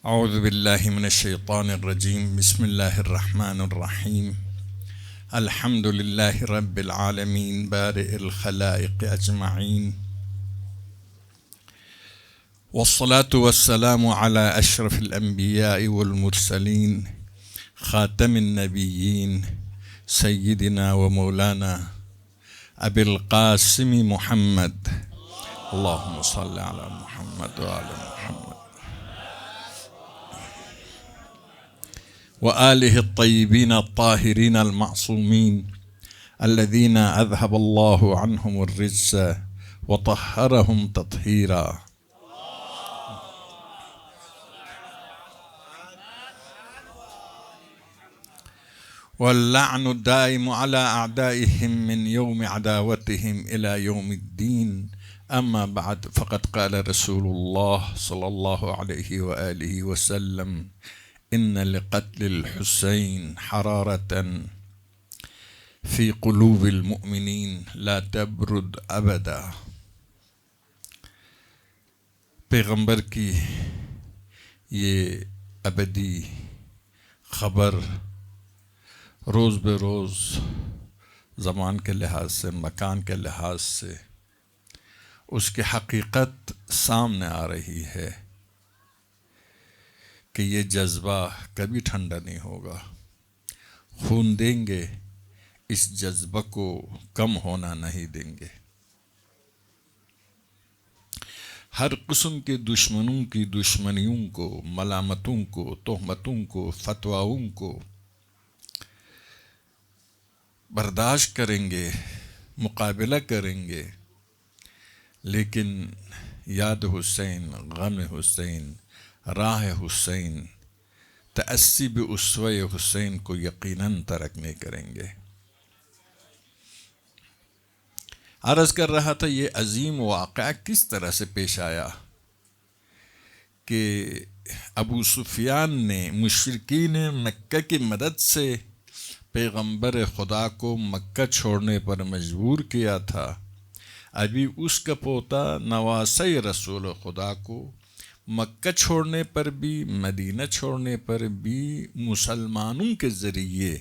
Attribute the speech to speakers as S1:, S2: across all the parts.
S1: اعوذ باللہ من الشیطان الرجیم بسم اللہ الرحمن الرحیم الحمد للہ رب العالمین بارئ الخلائق اجمعین والصلاة والسلام على اشرف الانبیاء والمرسلین خاتم النبیین سیدنا ومولانا ابی القاسم محمد اللہم صل علی محمد وعلی محمد وآلہ الطیبین الطاہرین المعصومین الذین اذهب اللہ عنہم الرجس وطہرہم تطہیرا. واللعن الدائم على أعدائهم من يوم عداوتهم إلى يوم الدين. أما بعد فقد قال رسول الله صلى الله عليه وآله وسلم إن لقتل الحسين حرارة في قلوب المؤمنين لا تبرد أبدا. پیغمبر کی یہ ابدی خبر روز بے روز زمان کے لحاظ سے، مکان کے لحاظ سے اس کی حقیقت سامنے آ رہی ہے کہ یہ جذبہ کبھی ٹھنڈا نہیں ہوگا. خون دیں گے، اس جذبہ کو کم ہونا نہیں دیں گے. ہر قسم کے دشمنوں کی دشمنیوں کو، ملامتوں کو، تہمتوں کو، فتواؤں کو برداشت کریں گے، مقابلہ کریں گے، لیکن یاد حسین، غم حسین، راہ حسین، تأسی بأسوہ حسین کو یقیناً ترک نہیں کریں گے. عرض کر رہا تھا یہ عظیم واقعہ کس طرح سے پیش آیا کہ ابو سفیان نے مشرکین مکہ کی مدد سے پیغمبر خدا کو مکہ چھوڑنے پر مجبور کیا تھا. ابھی اس کا پوتا نواسہ رسول خدا کو مکہ چھوڑنے پر بھی، مدینہ چھوڑنے پر بھی مسلمانوں کے ذریعے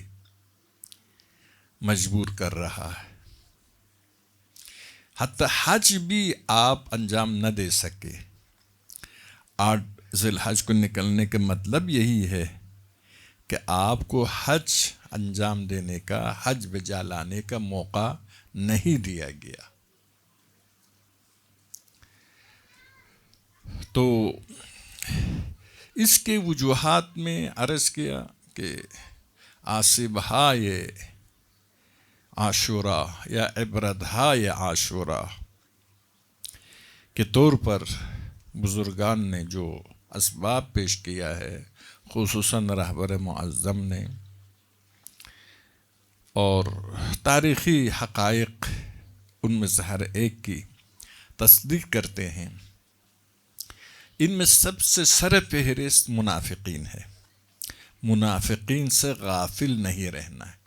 S1: مجبور کر رہا ہے. حتی حج بھی آپ انجام نہ دے سکے. 8 ذی الحج کو نکلنے کا مطلب یہی ہے کہ آپ کو حج انجام دینے کا، حج بجا لانے کا موقع نہیں دیا گیا. تو اس کے وجوہات میں عرض کیا کہ آصبہائے عاشوراء یا عبرتہائے عاشوراء کے طور پر بزرگان نے جو اسباب پیش کیا ہے، خصوصاً رہبر معظم نے، اور تاریخی حقائق ان میں سے ہر ایک کی تصدیق کرتے ہیں. ان میں سب سے سر فہرست منافقین ہے. منافقین سے غافل نہیں رہنا ہے.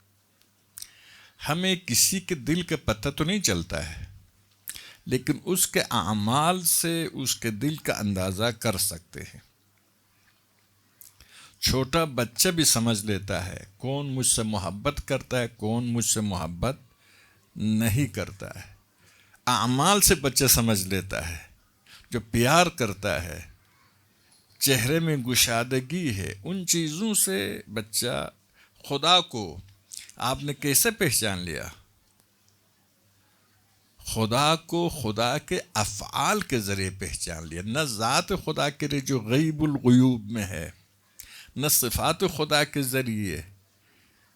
S1: ہمیں کسی کے دل کا پتہ تو نہیں چلتا ہے، لیکن اس کے اعمال سے اس کے دل کا اندازہ کر سکتے ہیں. چھوٹا بچہ بھی سمجھ لیتا ہے کون مجھ سے محبت کرتا ہے، کون مجھ سے محبت نہیں کرتا ہے. اعمال سے بچہ سمجھ لیتا ہے. جو پیار کرتا ہے، چہرے میں گشادگی ہے، ان چیزوں سے بچہ خدا کو آپ نے کیسے پہچان لیا؟ خدا کو خدا کے افعال کے ذریعے پہچان لیا، نہ ذات خدا کے لیے جو غیب الغیوب میں ہے، نہ صفات خدا کے ذریعے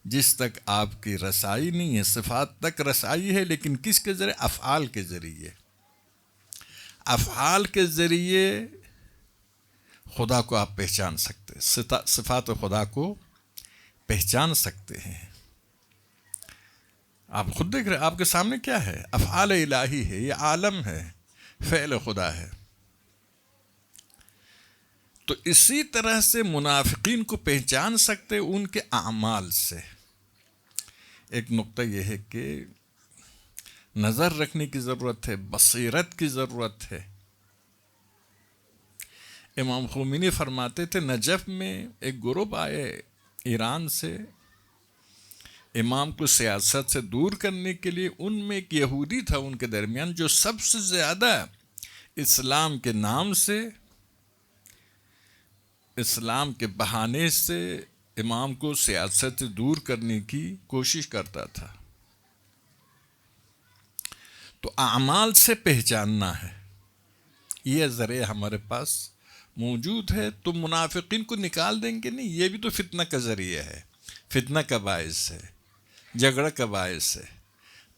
S1: جس تک آپ کی رسائی نہیں ہے. صفات تک رسائی ہے لیکن کس کے ذریعے؟ افعال کے ذریعے. افعال کے ذریعے خدا کو آپ پہچان سکتے ہیں، صفات خدا کو پہچان سکتے ہیں. آپ خود دیکھ رہے ہیں آپ کے سامنے کیا ہے؟ افعال الہی ہے، یہ عالم ہے، فعل خدا ہے. تو اسی طرح سے منافقین کو پہچان سکتے ان کے اعمال سے. ایک نقطہ یہ ہے کہ نظر رکھنے کی ضرورت ہے، بصیرت کی ضرورت ہے. امام خمینی فرماتے تھے نجف میں ایک گروپ آئے ایران سے امام کو سیاست سے دور کرنے کے لیے. ان میں ایک یہودی تھا ان کے درمیان جو سب سے زیادہ اسلام کے نام سے، اسلام کے بہانے سے امام کو سیاست سے دور کرنے کی کوشش کرتا تھا. تو اعمال سے پہچاننا ہے، یہ ذریعہ ہمارے پاس موجود ہے. تو منافقین کو نکال دیں گے نہیں، یہ بھی تو فتنہ کا ذریعہ ہے، فتنہ کا باعث ہے، جھگڑا کا باعث ہے.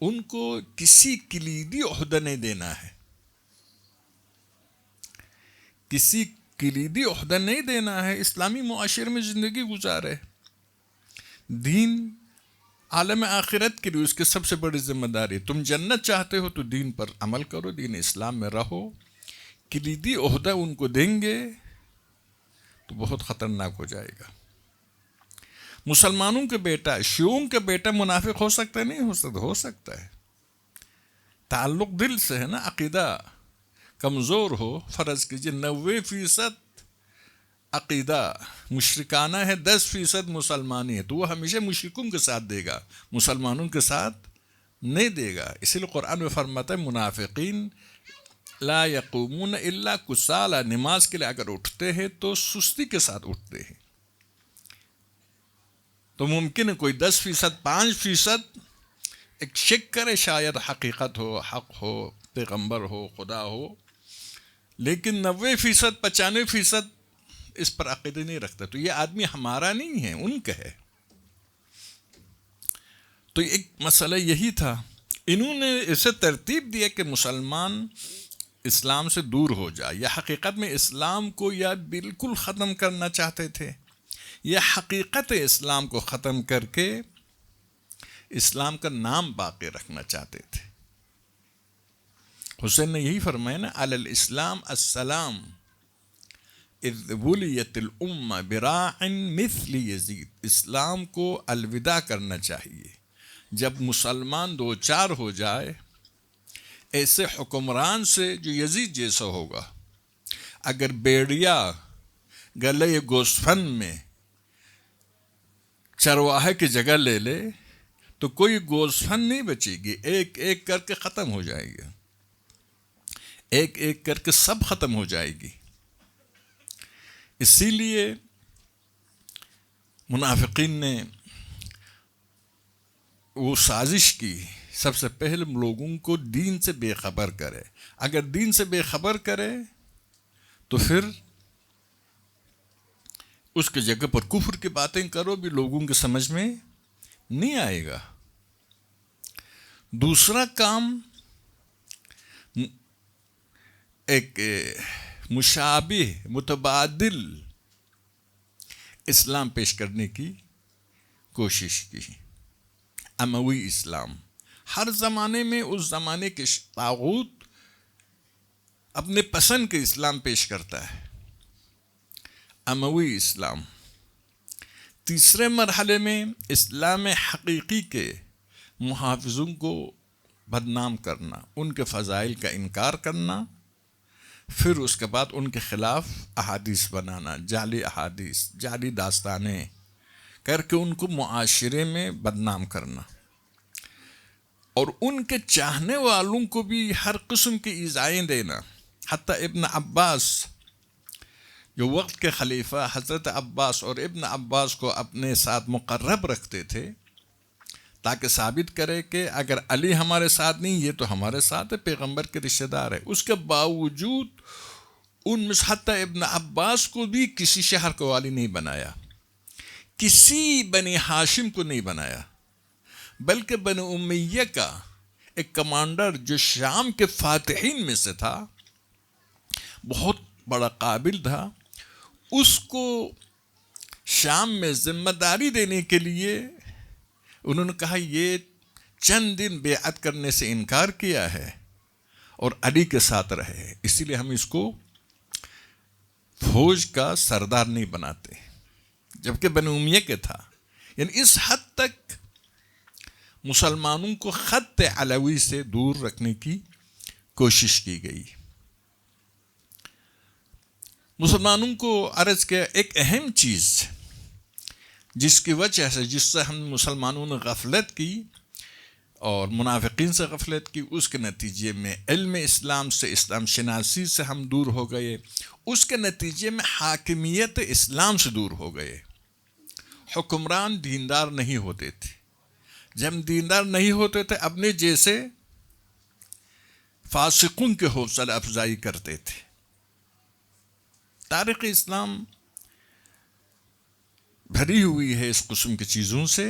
S1: ان کو کسی کلیدی عہدہ نہیں دینا ہے، کسی کلیدی عہدہ نہیں دینا ہے. اسلامی معاشرے میں زندگی گزارے، دین عالم آخرت کے لیے اس کے سب سے بڑی ذمہ داری. تم جنت چاہتے ہو تو دین پر عمل کرو، دین اسلام میں رہو. کلیدی عہدہ ان کو دیں گے تو بہت خطرناک ہو جائے گا. مسلمانوں کے بیٹا، شیعوں کا بیٹا منافق ہو سکتا ہے؟ نہیں ہو سکتا. ہو سکتا ہے، تعلق دل سے ہے نا. عقیدہ کمزور ہو، فرض کیجئے 90% عقیدہ مشرکانہ ہے، 10% مسلمانی ہے، تو وہ ہمیشہ مشرکوں کے ساتھ دے گا، مسلمانوں کے ساتھ نہیں دے گا. اسی لیے قرآن میں فرماتا ہے منافقین لا یقومون الا کسالى، نماز کے لیے اگر اٹھتے ہیں تو سستی کے ساتھ اٹھتے ہیں. تو ممکن ہے کوئی 10%، 5% ایک شک کرے، شاید حقیقت ہو، حق ہو، پیغمبر ہو، خدا ہو، لیکن 90%، 95% اس پر عقیدہ نہیں رکھتا. تو یہ آدمی ہمارا نہیں ہے، ان کا ہے. تو ایک مسئلہ یہی تھا. انہوں نے اسے ترتیب دیا کہ مسلمان اسلام سے دور ہو جائے، یا حقیقت میں اسلام کو یا بالکل ختم کرنا چاہتے تھے، یا حقیقت اسلام کو ختم کر کے اسلام کا نام باقی رکھنا چاہتے تھے. حسین نے یہی فرمایا نا، علی الاسلام السلام اذ ولیت الامہ براع مثل یزید. اسلام کو الوداع کرنا چاہیے جب مسلمان دو چار ہو جائے ایسے حکمران سے جو یزید جیسا ہوگا. اگر بیڑیا گلے گوسفند میں چرواہے کی جگہ لے لے تو کوئی گوسفند نہیں بچے گی، ایک ایک کر کے ختم ہو جائے گی، ایک ایک کر کے سب ختم ہو جائے گی. اسی لیے منافقین نے وہ سازش کی، سب سے پہلے لوگوں کو دین سے بے خبر کرے. اگر دین سے بے خبر کرے تو پھر اس کی جگہ پر کفر کی باتیں کرو بھی لوگوں کے سمجھ میں نہیں آئے گا. دوسرا کام ایک مشابہ متبادل اسلام پیش کرنے کی کوشش کی. اموی اسلام ہر زمانے میں اس زمانے کے طاغوت اپنے پسند کے اسلام پیش کرتا ہے. اموی اسلام. تیسرے مرحلے میں اسلام حقیقی کے محافظوں کو بدنام کرنا، ان کے فضائل کا انکار کرنا، پھر اس کے بعد ان کے خلاف احادیث بنانا، جعلی احادیث، جعلی داستانیں کر کے ان کو معاشرے میں بدنام کرنا، اور ان کے چاہنے والوں کو بھی ہر قسم کی ایذائیں دینا. حتیٰ ابن عباس جو وقت کے خلیفہ حضرت عباس اور ابن عباس کو اپنے ساتھ مقرب رکھتے تھے تاکہ ثابت کرے کہ اگر علی ہمارے ساتھ نہیں، یہ تو ہمارے ساتھ ہے، پیغمبر کے رشتہ دار ہے. اس کے باوجود ان میں حتیٰ ابن عباس کو بھی کسی شہر کو والی نہیں بنایا، کسی بنی ہاشم کو نہیں بنایا، بلکہ بنی امیہ کا ایک کمانڈر جو شام کے فاتحین میں سے تھا، بہت بڑا قابل تھا، اس کو شام میں ذمہ داری دینے کے لیے انہوں نے کہا یہ چند دن بیعت کرنے سے انکار کیا ہے اور علی کے ساتھ رہے، اسی لیے ہم اس کو فوج کا سردار نہیں بناتے، جبکہ بنی امیہ کے تھا. یعنی اس حد تک مسلمانوں کو خط علوی سے دور رکھنے کی کوشش کی گئی. مسلمانوں کو عرض کیا ایک اہم چیز جس کی وجہ سے جس سے ہم مسلمانوں نے غفلت کی اور منافقین سے غفلت کی، اس کے نتیجے میں علم اسلام سے، اسلام شناسی سے ہم دور ہو گئے، اس کے نتیجے میں حاکمیت اسلام سے دور ہو گئے۔ حکمران دیندار نہیں ہوتے تھے، جب دیندار نہیں ہوتے تھے اپنے جیسے فاسقوں کے حوصلہ افزائی کرتے تھے۔ تاریخ اسلام بھری ہوئی ہے اس قسم کی چیزوں سے،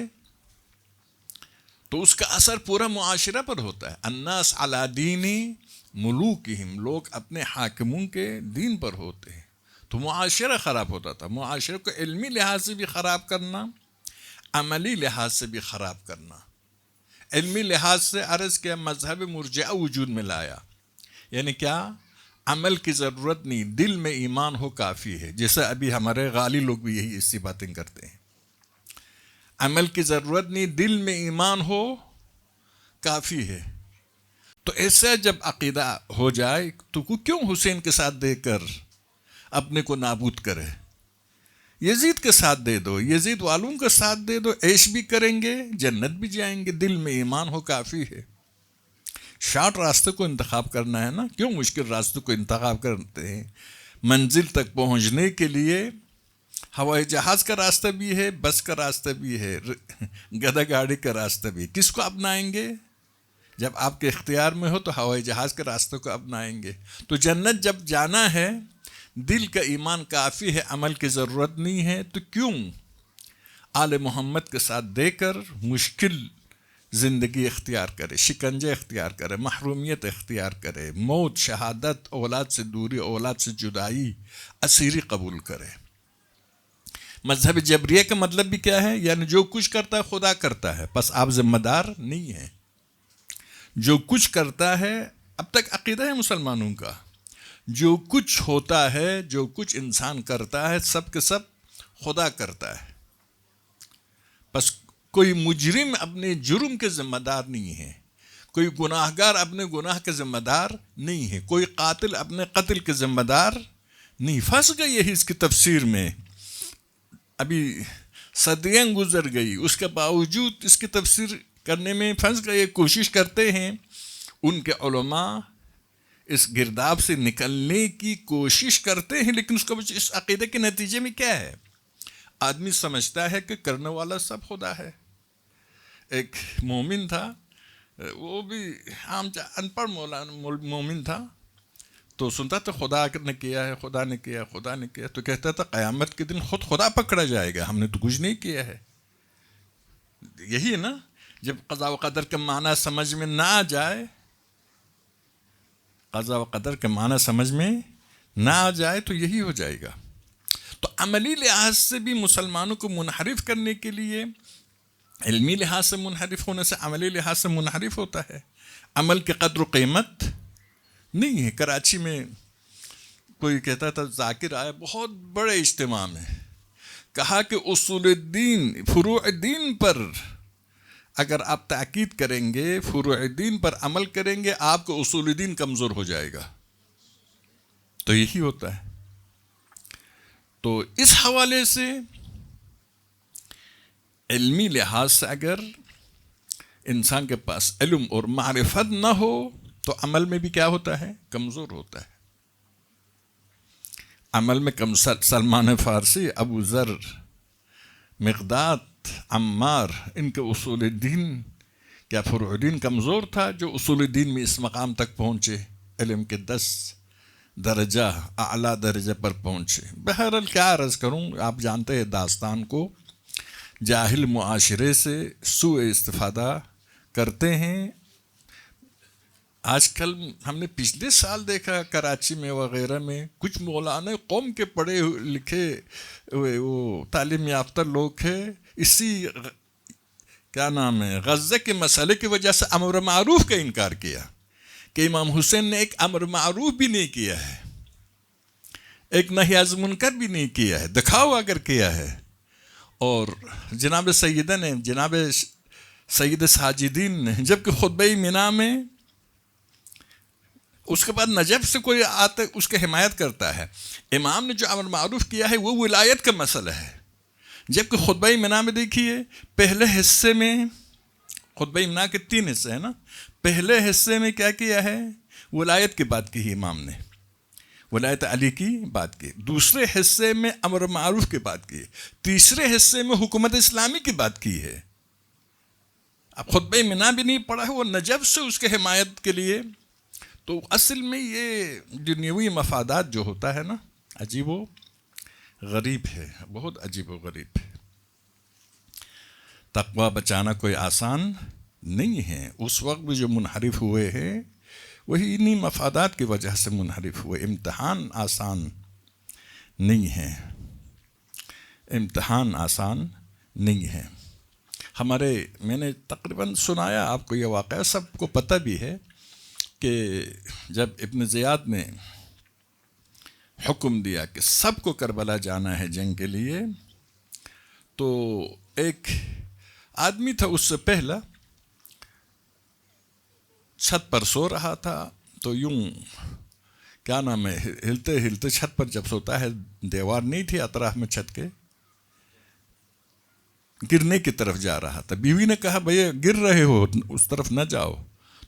S1: تو اس کا اثر پورا معاشرہ پر ہوتا ہے۔ الناس علی دین ملوکہم، لوگ اپنے حاکموں کے دین پر ہوتے ہیں، تو معاشرہ خراب ہوتا تھا۔ معاشرے کو علمی لحاظ سے بھی خراب کرنا، عملی لحاظ سے بھی خراب کرنا۔ علمی لحاظ سے عرض کیا مذہب مرجعہ وجود میں لایا، یعنی کیا؟ عمل کی ضرورت نہیں، دل میں ایمان ہو کافی ہے، جیسے ابھی ہمارے غالی لوگ بھی یہی اسی باتیں کرتے ہیں۔ عمل کی ضرورت نہیں، دل میں ایمان ہو کافی ہے۔ تو ایسا جب عقیدہ ہو جائے تو کیوں حسین کے ساتھ دے کر اپنے کو نابود کرے؟ یزید کے ساتھ دے دو، یزید والوں کے ساتھ دے دو، عیش بھی کریں گے، جنت بھی جائیں گے، دل میں ایمان ہو کافی ہے۔ شارٹ راستے کو انتخاب کرنا ہے نا، کیوں مشکل راستے کو انتخاب کرتے ہیں؟ منزل تک پہنچنے کے لیے ہوائی جہاز کا راستہ بھی ہے، بس کا راستہ بھی ہے، گدھا گاڑی کا راستہ بھی۔ کس کو اپنائیں گے؟ جب آپ کے اختیار میں ہو تو ہوائی جہاز کے راستے کو اپنائیں گے۔ تو جنت جب جانا ہے، دل کا ایمان کافی ہے، عمل کی ضرورت نہیں ہے، تو کیوں آل محمد کے ساتھ دے کر مشکل زندگی اختیار کرے، شکنجے اختیار کرے، محرومیت اختیار کرے، موت، شہادت، اولاد سے دوری، اولاد سے جدائی، اسیری قبول کرے۔ مذہب جبریہ کا مطلب بھی کیا ہے؟ یعنی جو کچھ کرتا ہے خدا کرتا ہے، بس آپ ذمہ دار نہیں ہیں۔ جو کچھ کرتا ہے، اب تک عقیدہ ہے مسلمانوں کا، جو کچھ ہوتا ہے، جو کچھ انسان کرتا ہے، سب کے سب خدا کرتا ہے۔ بس کوئی مجرم اپنے جرم کے ذمہ دار نہیں ہے، کوئی گناہگار اپنے گناہ کے ذمہ دار نہیں ہے، کوئی قاتل اپنے قتل کے ذمہ دار نہیں۔ پھنس گئی ہے اس کی تفسیر میں، ابھی صدیاں گزر گئی، اس کے باوجود اس کی تفسیر کرنے میں پھنس گئے، کوشش کرتے ہیں ان کے علماء اس گرداب سے نکلنے کی کوشش کرتے ہیں، لیکن اس عقیدے کے نتیجے میں کیا ہے؟ آدمی سمجھتا ہے کہ کرنے والا سب خدا ہے۔ ایک مومن تھا، وہ بھی عام ان پڑھ مومن تھا، تو سنتا تھا خدا نے کیا ہے، خدا نے کیا، خدا نے کیا، تو کہتا تھا قیامت کے دن خود خدا پکڑا جائے گا، ہم نے تو کچھ نہیں کیا ہے۔ یہی ہے نا، جب قضاء و قدر کا معنی سمجھ میں نہ آ جائے، قضاء و قدر کا معنی سمجھ میں نہ آ جائے تو یہی ہو جائے گا۔ تو عملی لحاظ سے بھی مسلمانوں کو منحرف کرنے کے لیے، علمی لحاظ سے منحرف ہونے سے عملی لحاظ سے منحرف ہوتا ہے۔ عمل کی قدر و قیمت نہیں ہے۔ کراچی میں کوئی کہتا تھا، ذاکر آیا بہت بڑے اجتماع میں، کہا کہ اصول الدین، فروع دین پر اگر آپ تاکید کریں گے، فروع دین پر عمل کریں گے، آپ کو اصول دین کمزور ہو جائے گا۔ تو یہی ہوتا ہے۔ تو اس حوالے سے علمی لحاظ سے اگر انسان کے پاس علم اور معرفت نہ ہو تو عمل میں بھی کیا ہوتا ہے؟ کمزور ہوتا ہے۔ عمل میں کم سلمان فارسی، ابو ذر، مقداد، عمار، ان کے اصول دین، کیا فروع دین کمزور تھا جو اصول دین میں اس مقام تک پہنچے، علم کے 10 درجہ اعلیٰ درجہ پر پہنچے؟ بہرحال کیا عرض کروں، آپ جانتے ہیں داستان کو، جاہل معاشرے سے سوء استفادہ کرتے ہیں۔ آج کل ہم نے پچھلے سال دیکھا کراچی میں وغیرہ میں کچھ مولانا قوم کے پڑھے لکھے وہ تعلیم یافتہ لوگ ہیں، اسی کیا نام ہے غزہ کے مسئلے کی وجہ سے امر معروف کا انکار کیا کہ امام حسین نے ایک امر معروف بھی نہیں کیا ہے، ایک نہی از منکر بھی نہیں کیا ہے، دکھاؤ اگر کیا ہے۔ اور جناب سیدہ نے، جناب سید ساجدین نے، جبکہ خطبہ منا میں اس کے بعد نجف سے کوئی آتے اس کی حمایت کرتا ہے. امام نے جو امر معروف کیا ہے وہ ولایت کا مسئلہ ہے. جبکہ خطبہ منا میں دیکھیے پہلے حصے میں، خطبہ منا کے 3 حصے ہیں نا، پہلے حصے میں کیا کیا ہے؟ ولایت کی بات کی ہے امام نے، ولایت علی کی بات کی. دوسرے حصے میں امر معروف کی بات کی. تیسرے حصے میں حکومت اسلامی کی بات کی ہے. اب خطبہ منا بھی نہیں پڑھا ہے وہ نجف سے اس کے حمایت کے لیے. تو اصل میں یہ دنیوی مفادات جو ہوتا ہے نا، عجیب و غریب ہے، بہت عجیب و غریب ہے. تقوی بچانا کوئی آسان نہیں ہے. اس وقت بھی جو منحرف ہوئے ہیں وہی انہی مفادات کی وجہ سے منحرف ہوئے. امتحان آسان نہیں ہے، امتحان آسان نہیں ہے. میں نے تقریباً سنایا آپ کو یہ واقعہ، سب کو پتہ بھی ہے کہ جب ابن زیاد نے حکم دیا کہ سب کو کربلا جانا ہے جنگ کے لیے، تو ایک آدمی تھا اس سے پہلا چھت پر سو رہا تھا. تو یوں کیا نام ہے، ہلتے ہلتے چھت پر جب سوتا ہے، دیوار نہیں تھی اطراف میں چھت کے، گرنے کی طرف جا رہا تھا. بیوی نے کہا بھئی گر رہے ہو اس طرف نہ جاؤ.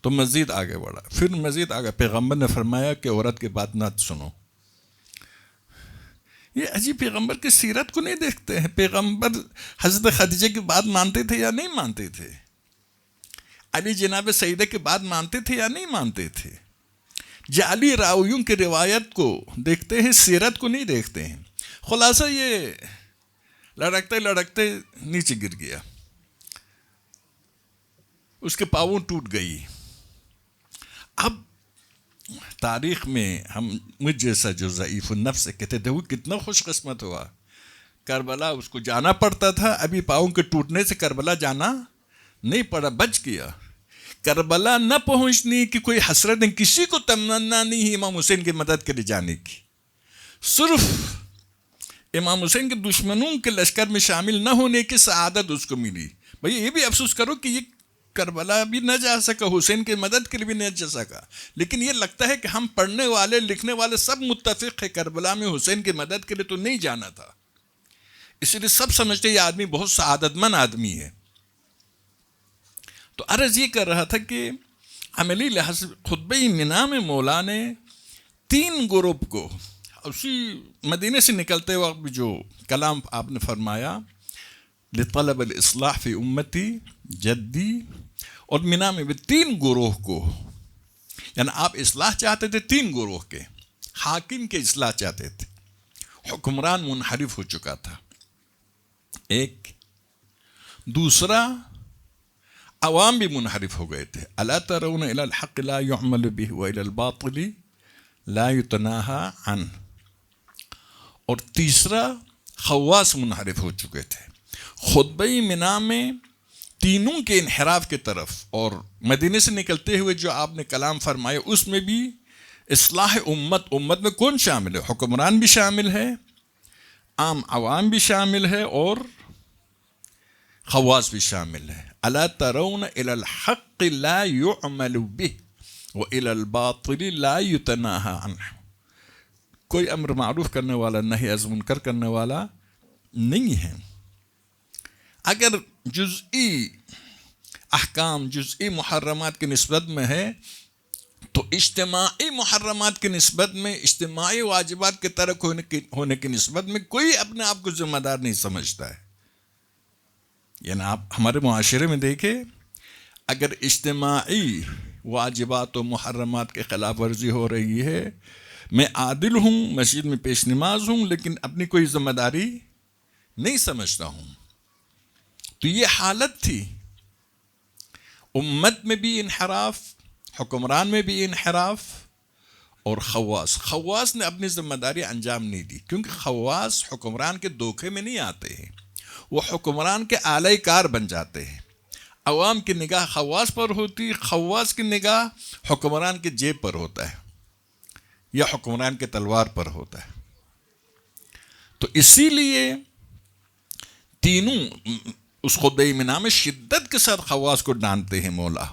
S1: تو مزید آگے بڑھا، پھر مزید آگے. پیغمبر نے فرمایا کہ عورت کی بات نہ سنو. یہ عجیب، پیغمبر کی سیرت کو نہیں دیکھتے ہیں. پیغمبر حضرت خدیجہ کی بات مانتے تھے یا نہیں مانتے تھے؟ علی جناب سیدہ کی بات مانتے تھے یا نہیں مانتے تھے؟ جعلی راویوں کی روایت کو دیکھتے ہیں، سیرت کو نہیں دیکھتے ہیں. خلاصہ یہ لڑکتے لڑکتے نیچے گر گیا، اس کے پاؤں ٹوٹ گئی. اب تاریخ میں ہم مجھ جیسا جو ضعیف النفس کہتے تھے وہ کتنا خوش قسمت ہوا، کربلا اس کو جانا پڑتا تھا. ابھی پاؤں کے ٹوٹنے سے کربلا جانا نہیں پڑا، بچ گیا. کربلا نہ پہنچنے کی کوئی حسرت نہیں، کسی کو تمنا نہیں ہے امام حسین کی مدد کے لیے جانے کی. صرف امام حسین کے دشمنوں کے لشکر میں شامل نہ ہونے کی سعادت اس کو ملی. بھئی یہ بھی افسوس کرو کہ یہ کربلا بھی نہ جا سکا، حسین کی مدد کے لیے بھی نہ جا سکا. لیکن یہ لگتا ہے کہ ہم پڑھنے والے لکھنے والے سب متفق ہیں کربلا میں حسین کی مدد کے لیے تو نہیں جانا تھا. اس لیے سب سمجھتے یہ آدمی بہت سعادت مند آدمی ہے. تو عرض یہ کر رہا تھا کہ عملی لحاظ سے خطبہ منا میں مولا نے 3 گروپ کو، اسی مدینے سے نکلتے وقت بھی جو کلام آپ نے فرمایا لطلب الاصلاح فی امتی جدی، اور منا میں بھی 3 گروہ کو، یعنی آپ اصلاح چاہتے تھے 3 گروہ کے. حاکم کے اصلاح چاہتے تھے، حکمران منحرف ہو چکا تھا ایک. دوسرا عوام بھی منحرف ہو گئے تھے. الا ترون الی الحق لا يعمل به والی الباطل لا يتناهى عنه. اور تیسرا خواص منحرف ہو چکے تھے. خطبہ منا میں تینوں کے انحراف کی طرف، اور مدینے سے نکلتے ہوئے جو آپ نے کلام فرمایا اس میں بھی اصلاح امت میں کون شامل ہے؟ حکمران بھی شامل ہے، عام عوام بھی شامل ہے، اور خواص بھی شامل ہے. الا ترون الی الحق لا يعمل به والی الباطل لا يتناهى عنه. کوئی امر معروف کرنے والا نہی از منکر کرنے والا نہیں ہے. اگر جزئی احکام، جزئی محرمات کی نسبت میں ہے تو اجتماعی محرمات کی نسبت میں، اجتماعی واجبات کے ترک ہونے کی نسبت میں کوئی اپنے آپ کو ذمہ دار نہیں سمجھتا ہے. یعنی آپ ہمارے معاشرے میں دیکھیں، اگر اجتماعی واجبات و محرمات کے خلاف ورزی ہو رہی ہے، میں عادل ہوں، مسجد میں پیش نماز ہوں، لیکن اپنی کوئی ذمہ داری نہیں سمجھتا ہوں. تو یہ حالت تھی. امت میں بھی انحراف، حکمران میں بھی انحراف، اور خواص نے اپنی ذمہ داری انجام نہیں دی. کیونکہ خواص حکمران کے دھوکے میں نہیں آتے ہیں، وہ حکمران کے آلۂ کار بن جاتے ہیں. عوام کی نگاہ خواص پر ہوتی، خواص کی نگاہ حکمران کے جیب پر ہوتا ہے یا حکمران کے تلوار پر ہوتا ہے. تو اسی لیے تینوں اس خطبہ منا میں شدت کے ساتھ خواص کو ڈانٹتے ہیں مولا.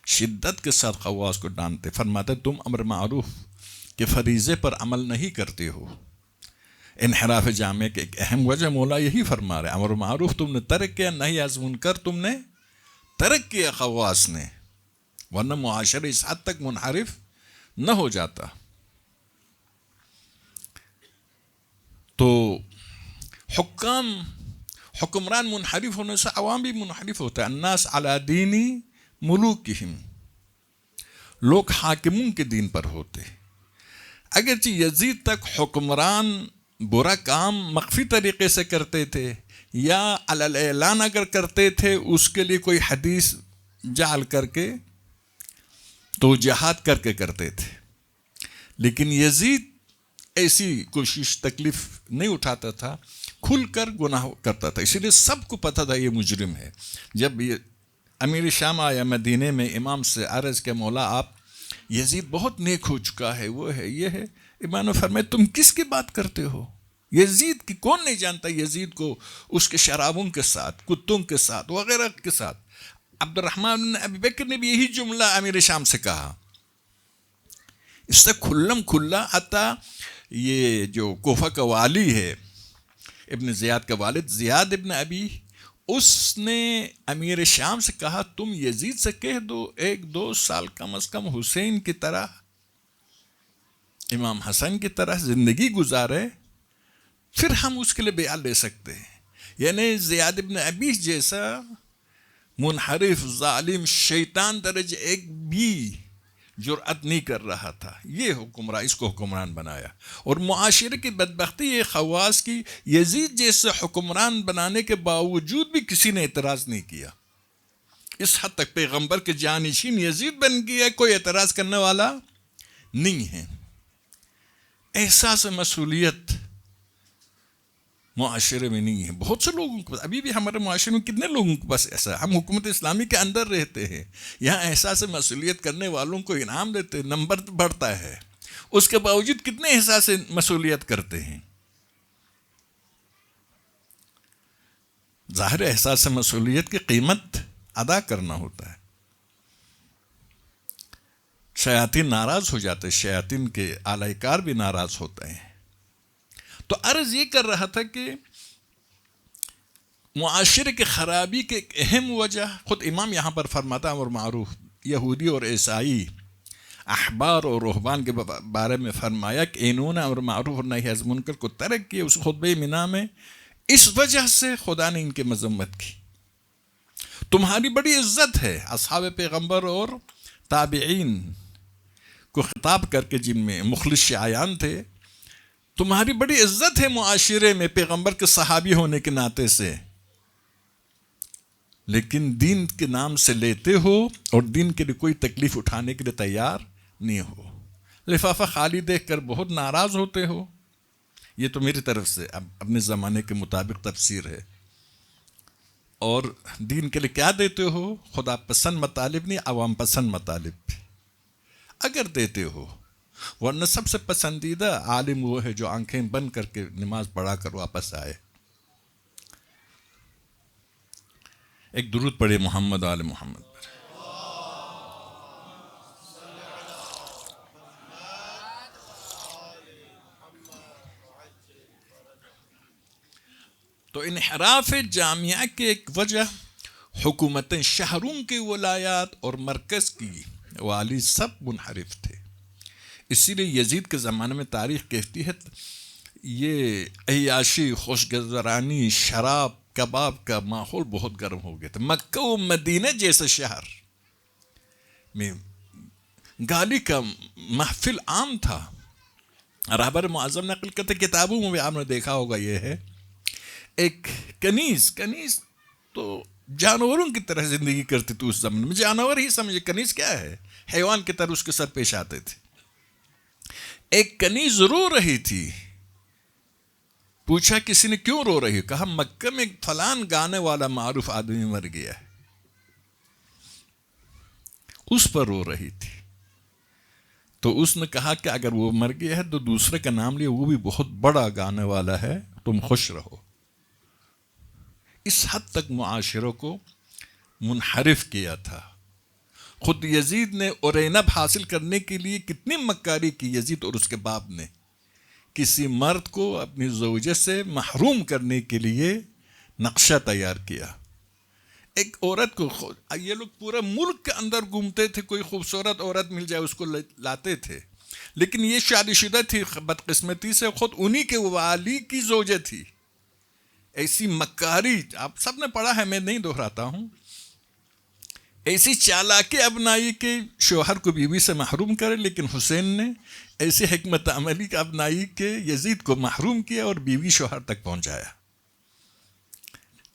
S1: شدت کے ساتھ خواص کو ڈانٹتے، فرماتے تم امر معروف کے فریضے پر عمل نہیں کرتے ہو۔ انحراف جامع کے ایک اہم وجہ مولا یہی فرما رہے، امر معروف تم نے ترک کیا، نہی از منکر تم نے ترک کیا خواص نے، ورنہ معاشرہ اس حد تک منحرف نہ ہو جاتا۔ تو حکمران منحرف ہونے سے عوام بھی منحرف ہوتا ہے۔ الناس علی دینی ملوکہم، لوگ حاکموں کے دین پر ہوتے۔ اگرچہ یزید تک حکمران برا کام مخفی طریقے سے کرتے تھے یا علی اعلان اگر کرتے تھے اس کے لیے کوئی حدیث جعل کر کے توجیہات کر کے کرتے تھے، لیکن یزید ایسی کوشش تکلیف نہیں اٹھاتا تھا، کھل کر گناہ کرتا تھا، اسی لیے سب کو پتہ تھا یہ مجرم ہے۔ جب یہ امیر شام آیا مدینے میں، امام سے عرض کہ مولا آپ، یزید بہت نیک ہو چکا ہے، وہ ہے یہ ہے۔ امام نے فرمایا تم کس کی بات کرتے ہو؟ یزید کی کون نہیں جانتا یزید کو، اس کے شرابوں کے ساتھ، کتوں کے ساتھ وغیرہ کے ساتھ۔ عبد الرحمن بن ابی بکر نے بھی یہی جملہ امیر شام سے کہا۔ اس سے کھلم کھلا حتیٰ یہ جو کوفہ کا والی ہے ابن زیاد کا والد زیاد ابن ابی، اس نے امیر شام سے کہا تم یزید سے کہہ دو 1-2 سال کم از کم حسین کی طرح، امام حسن کی طرح زندگی گزارے، پھر ہم اس کے لیے بیعت لے سکتے ہیں۔ یعنی زیاد ابن ابی جیسا منحرف ظالم شیطان درجہ 1 بھی جرأت نہیں کر رہا تھا، یہ حکمران، اس کو حکمران بنایا۔ اور معاشرے کی بدبختی یہ خواص کی، یزید جیسے حکمران بنانے کے باوجود بھی کسی نے اعتراض نہیں کیا۔ اس حد تک پیغمبر کے جانشین یزید بن گیا، کوئی اعتراض کرنے والا نہیں ہے۔ احساس مسئولیت معاشرے میں نہیں ہے، بہت سے لوگوں کے پاس، ابھی بھی ہمارے معاشرے میں کتنے لوگوں کے پاس ایسا ہے۔ ہم حکومت اسلامی کے اندر رہتے ہیں، یہاں احساس مسئولیت کرنے والوں کو انعام دیتے ہیں، نمبر بڑھتا ہے، اس کے باوجود کتنے احساس مسئولیت کرتے ہیں۔ ظاہر احساس مسئولیت کی قیمت ادا کرنا ہوتا ہے۔ شیاطین ناراض ہو جاتے ہیں، شیاطین کے اعلی کار بھی ناراض ہوتے ہیں۔ تو عرض یہ کر رہا تھا کہ معاشرے کی خرابی کے ایک اہم وجہ، خود امام یہاں پر فرماتا ہے امر معروف، یہودی اور عیسائی احبار اور رہبان کے بارے میں فرمایا کہ انہوں نے امر معروف اور نہی از منکر کو ترک کیا اس خطبہ مینا میں، اس وجہ سے خدا نے ان کی مذمت کی۔ تمہاری بڑی عزت ہے، اصحاب پیغمبر اور تابعین کو خطاب کر کے جن میں مخلص شیعیان تھے، تمہاری بڑی عزت ہے معاشرے میں پیغمبر کے صحابی ہونے کے ناطے سے، لیکن دین کے نام سے لیتے ہو اور دین کے لیے کوئی تکلیف اٹھانے کے لیے تیار نہیں ہو، لفافہ خالی دیکھ کر بہت ناراض ہوتے ہو۔ یہ تو میری طرف سے اب اپنے زمانے کے مطابق تفسیر ہے۔ اور دین کے لیے کیا دیتے ہو؟ خدا پسند مطالب نہیں، عوام پسند مطالب اگر دیتے ہو، ورنہ سب سے پسندیدہ عالم وہ ہے جو آنکھیں بند کر کے نماز پڑھا کر واپس آئے۔ ایک درود پڑھے محمد آل محمد پر۔ تو انحراف جامعہ کی ایک وجہ حکومتیں، شہروں کی ولایات اور مرکز کی والی سب منحرف تھے۔ اسی لیے یزید کے زمانے میں تاریخ کہتی ہے یہ عیاشی، خوشگذرانی، شراب، کباب کا ماحول بہت گرم ہو گیا تھا۔ مکہ و مدینہ جیسے شہر میں گالی کا محفل عام تھا۔ رہبر معظم نقل کرتے کتابوں میں بھی آپ نے دیکھا ہوگا، یہ ہے ایک کنیز تو جانوروں کی طرح زندگی کرتی تھی اس زمانے میں، جانور ہی سمجھے، کنیز کیا ہے، حیوان کی طرح اس کے ساتھ پیش آتے تھے۔ ایک کنیز رو رہی تھی، پوچھا کسی نے کیوں رو رہی ہے؟ کہا مکہ میں ایک فلان گانے والا معروف آدمی مر گیا ہے، اس پر رو رہی تھی۔ تو اس نے کہا کہ اگر وہ مر گیا ہے تو دوسرے کا نام لیا، وہ بھی بہت بڑا گانے والا ہے، تم خوش رہو۔ اس حد تک معاشروں کو منحرف کیا تھا۔ خود یزید نے اورینب حاصل کرنے کے لیے کتنی مکاری کی، یزید اور اس کے باپ نے، کسی مرد کو اپنی زوجہ سے محروم کرنے کے لیے نقشہ تیار کیا۔ ایک عورت کو یہ لوگ پورا ملک کے اندر گھومتے تھے، کوئی خوبصورت عورت مل جائے اس کو لاتے تھے، لیکن یہ شادی شدہ تھی، بدقسمتی سے خود انہی کے والی کی زوجہ تھی۔ ایسی مکاری آپ سب نے پڑھا ہے، میں نہیں دہراتا ہوں، ایسی چالاکی اپنائی کہ شوہر کو بیوی سے محروم کرے، لیکن حسین نے ایسی حکمت عملی اپنائی کہ یزید کو محروم کیا اور بیوی شوہر تک پہنچایا۔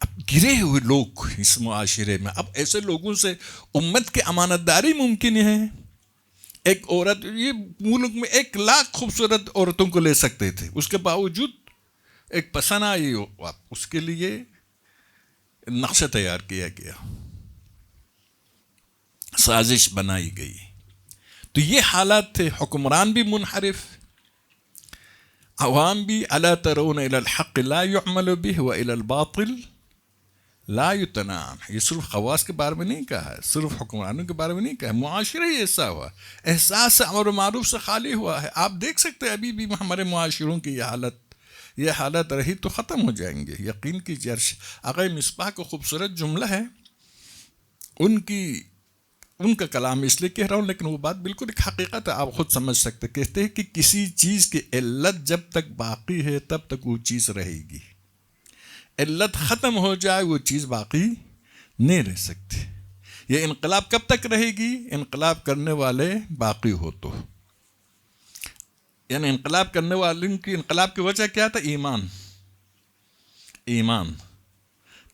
S1: اب گرے ہوئے لوگ اس معاشرے میں، اب ایسے لوگوں سے امت کی امانت داری ممکن ہے؟ ایک عورت، یہ ملک میں 1,00,000 خوبصورت عورتوں کو لے سکتے تھے، اس کے باوجود ایک پسند آئی، اس کے لیے نقشہ تیار کیا گیا، سازش بنائی گئی۔ تو یہ حالات تھے، حکمران بھی منحرف، عوام بھی۔ الا ترون الى الحق لا يعمل به والى الباطل لا يتنام۔ یہ صرف خواص کے بارے میں نہیں کہا ہے، صرف حکمرانوں کے بارے میں نہیں کہا ہے، معاشرہ ہی ایسا ہوا، احساس سے امر معروف سے خالی ہوا ہے۔ آپ دیکھ سکتے ہیں ابھی بھی ہمارے معاشروں کی یہ حالت رہی تو ختم ہو جائیں گے، یقین کی جرش۔ آقا مصباح کا خوبصورت جملہ ہے، ان کا کلام اس لیے کہہ رہا ہوں، لیکن وہ بات بالکل ایک حقیقت ہے، آپ خود سمجھ سکتے۔ کہتے ہیں کہ کسی چیز کی علت جب تک باقی ہے تب تک وہ چیز رہے گی، علت ختم ہو جائے وہ چیز باقی نہیں رہ سکتی۔ یہ انقلاب کب تک رہے گی؟ انقلاب کرنے والے باقی ہو تو، یعنی انقلاب کرنے والوں کی، انقلاب کی وجہ کیا تھا؟ ایمان،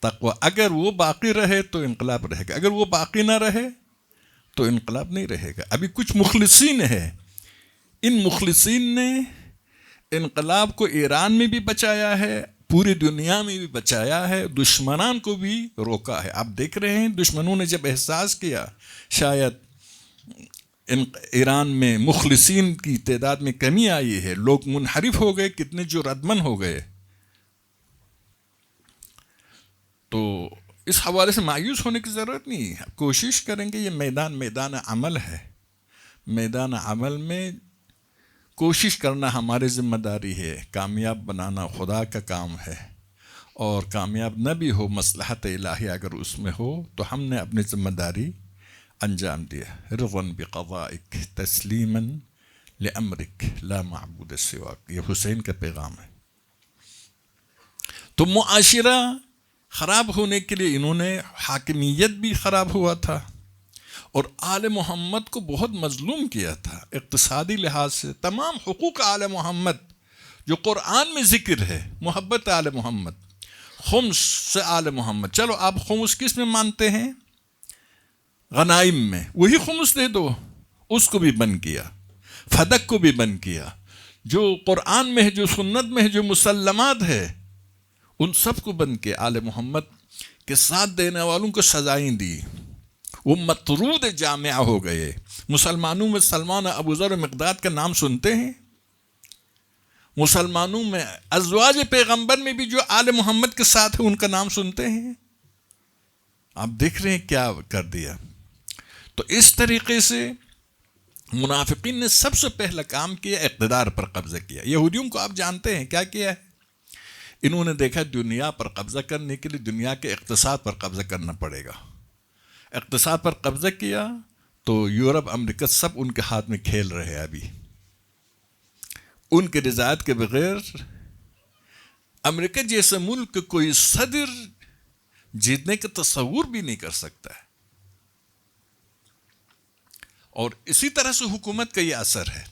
S1: تقوی۔ اگر وہ باقی رہے تو انقلاب رہے گا، اگر وہ باقی نہ رہے تو انقلاب نہیں رہے گا۔ ابھی کچھ مخلصین ہیں، ان مخلصین نے انقلاب کو ایران میں بھی بچایا ہے، پوری دنیا میں بھی بچایا ہے، دشمنان کو بھی روکا ہے۔ آپ دیکھ رہے ہیں دشمنوں نے جب احساس کیا شاید ایران میں مخلصین کی تعداد میں کمی آئی ہے، لوگ منحرف ہو گئے، کتنے جرأتمند ہو گئے، تو اس حوالے سے مایوس ہونے کی ضرورت نہیں ہے۔ کوشش کریں گے، یہ میدان عمل ہے، میدان عمل میں کوشش کرنا ہماری ذمہ داری ہے، کامیاب بنانا خدا کا کام ہے، اور کامیاب نہ بھی ہو مصلحت الہی اگر اس میں ہو تو ہم نے اپنی ذمہ داری انجام دیا۔ رضا بقضائک تسلیما لامرک لا معبود سواک، یہ حسین کا پیغام ہے۔ تو معاشرہ خراب ہونے کے لیے انہوں نے، حاکمیت بھی خراب ہوا تھا، اور آل محمد کو بہت مظلوم کیا تھا اقتصادی لحاظ سے۔ تمام حقوق آل محمد جو قرآن میں ذکر ہے، محبت آل محمد، خمس سے آل محمد، چلو آپ خمس کس میں مانتے ہیں؟ غنائم میں، وہی خمس دے دو، اس کو بھی بند کیا، فدق کو بھی بند کیا، جو قرآن میں ہے، جو سنت میں ہے، جو مسلمات ہے، ان سب کو بند کیا۔ آل محمد کے ساتھ دینے والوں کو سزائیں دی، وہ مطرود جامعہ ہو گئے۔ مسلمانوں میں سلمان ابو ذر مقداد کا نام سنتے ہیں؟ مسلمانوں میں ازواج پیغمبر میں بھی جو آل محمد کے ساتھ ہیں ان کا نام سنتے ہیں؟ آپ دیکھ رہے ہیں کیا کر دیا۔ تو اس طریقے سے منافقین نے سب سے پہلا کام کیا، اقتدار پر قبضہ کیا۔ یہودیوں کو آپ جانتے ہیں کیا کیا ہے؟ انہوں نے دیکھا دنیا پر قبضہ کرنے کے لیے دنیا کے اقتصاد پر قبضہ کرنا پڑے گا، اقتصاد پر قبضہ کیا تو یورپ امریکہ سب ان کے ہاتھ میں کھیل رہے ہیں۔ ابھی ان کے رضایت کے بغیر امریکہ جیسے ملک کوئی صدر جیتنے کا تصور بھی نہیں کر سکتا ہے، اور اسی طرح سے حکومت کا یہ اثر ہے۔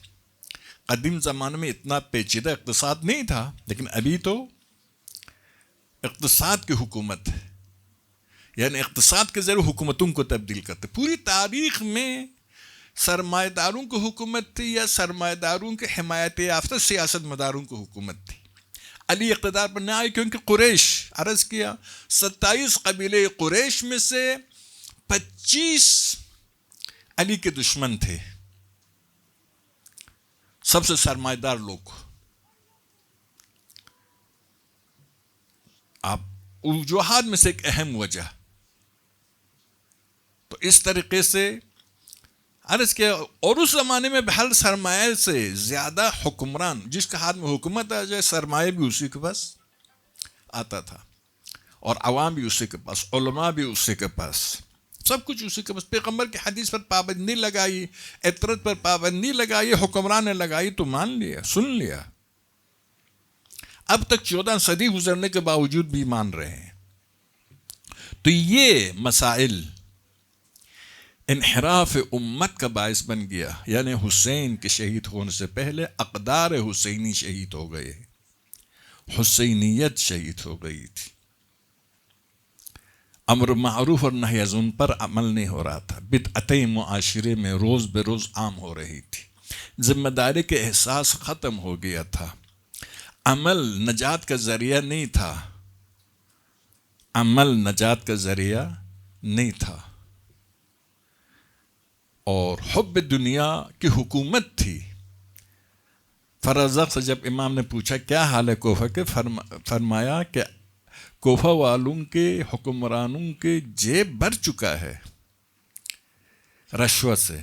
S1: قدیم زمانے میں اتنا پیچیدہ اقتصاد نہیں تھا، لیکن ابھی تو اقتصاد کی حکومت ہے، یعنی اقتصاد کے ذریعے حکومتوں کو تبدیل کرتے۔ پوری تاریخ میں سرمایہ داروں کو حکومت تھی، یا سرمایہ داروں کے حمایت یافتہ سیاست مداروں کو حکومت تھی۔ علی اقتدار پر نہ آئے کیونکہ قریش، عرض کیا 27 قبیلے قریش میں سے 25 علی کے دشمن تھے، سب سے سرمایہ دار لوگ۔ آپ وجوہات میں سے ایک اہم وجہ، تو اس طریقے سے عرض کیا اور اس زمانے میں بہر سرمایہ سے زیادہ حکمران جس کے ہاتھ میں حکومت آ جائے سرمایہ بھی اسی کے پاس آتا تھا، اور عوام بھی اسی کے پاس، علماء بھی اسی کے پاس، سب کچھ اسی کے پاس. پیغمبر کی حدیث پر پابندی لگائی، اطرت پر پابندی لگائی، حکمران نے لگائی تو مان لیا، سن لیا. اب تک 14 صدی گزرنے کے باوجود بھی مان رہے ہیں. تو یہ مسائل انحراف امت کا باعث بن گیا. یعنی حسین کے شہید ہونے سے پہلے اقدار حسینی شہید ہو گئے، حسینیت شہید ہو گئی تھی، امر معروف اور نہی از ان پر عمل نہیں ہو رہا تھا، بدعتیں معاشرے میں روز بے روز عام ہو رہی تھی، ذمہ داری کے احساس ختم ہو گیا تھا، عمل نجات کا ذریعہ نہیں تھا، عمل نجات کا ذریعہ نہیں تھا، اور حب دنیا کی حکومت تھی. فرزدق سے جب امام نے پوچھا کیا حال ہے کوفہ کے، فرمایا کہ کوفہ والوں کے حکمرانوں کے جیب بھر چکا ہے رشوت سے،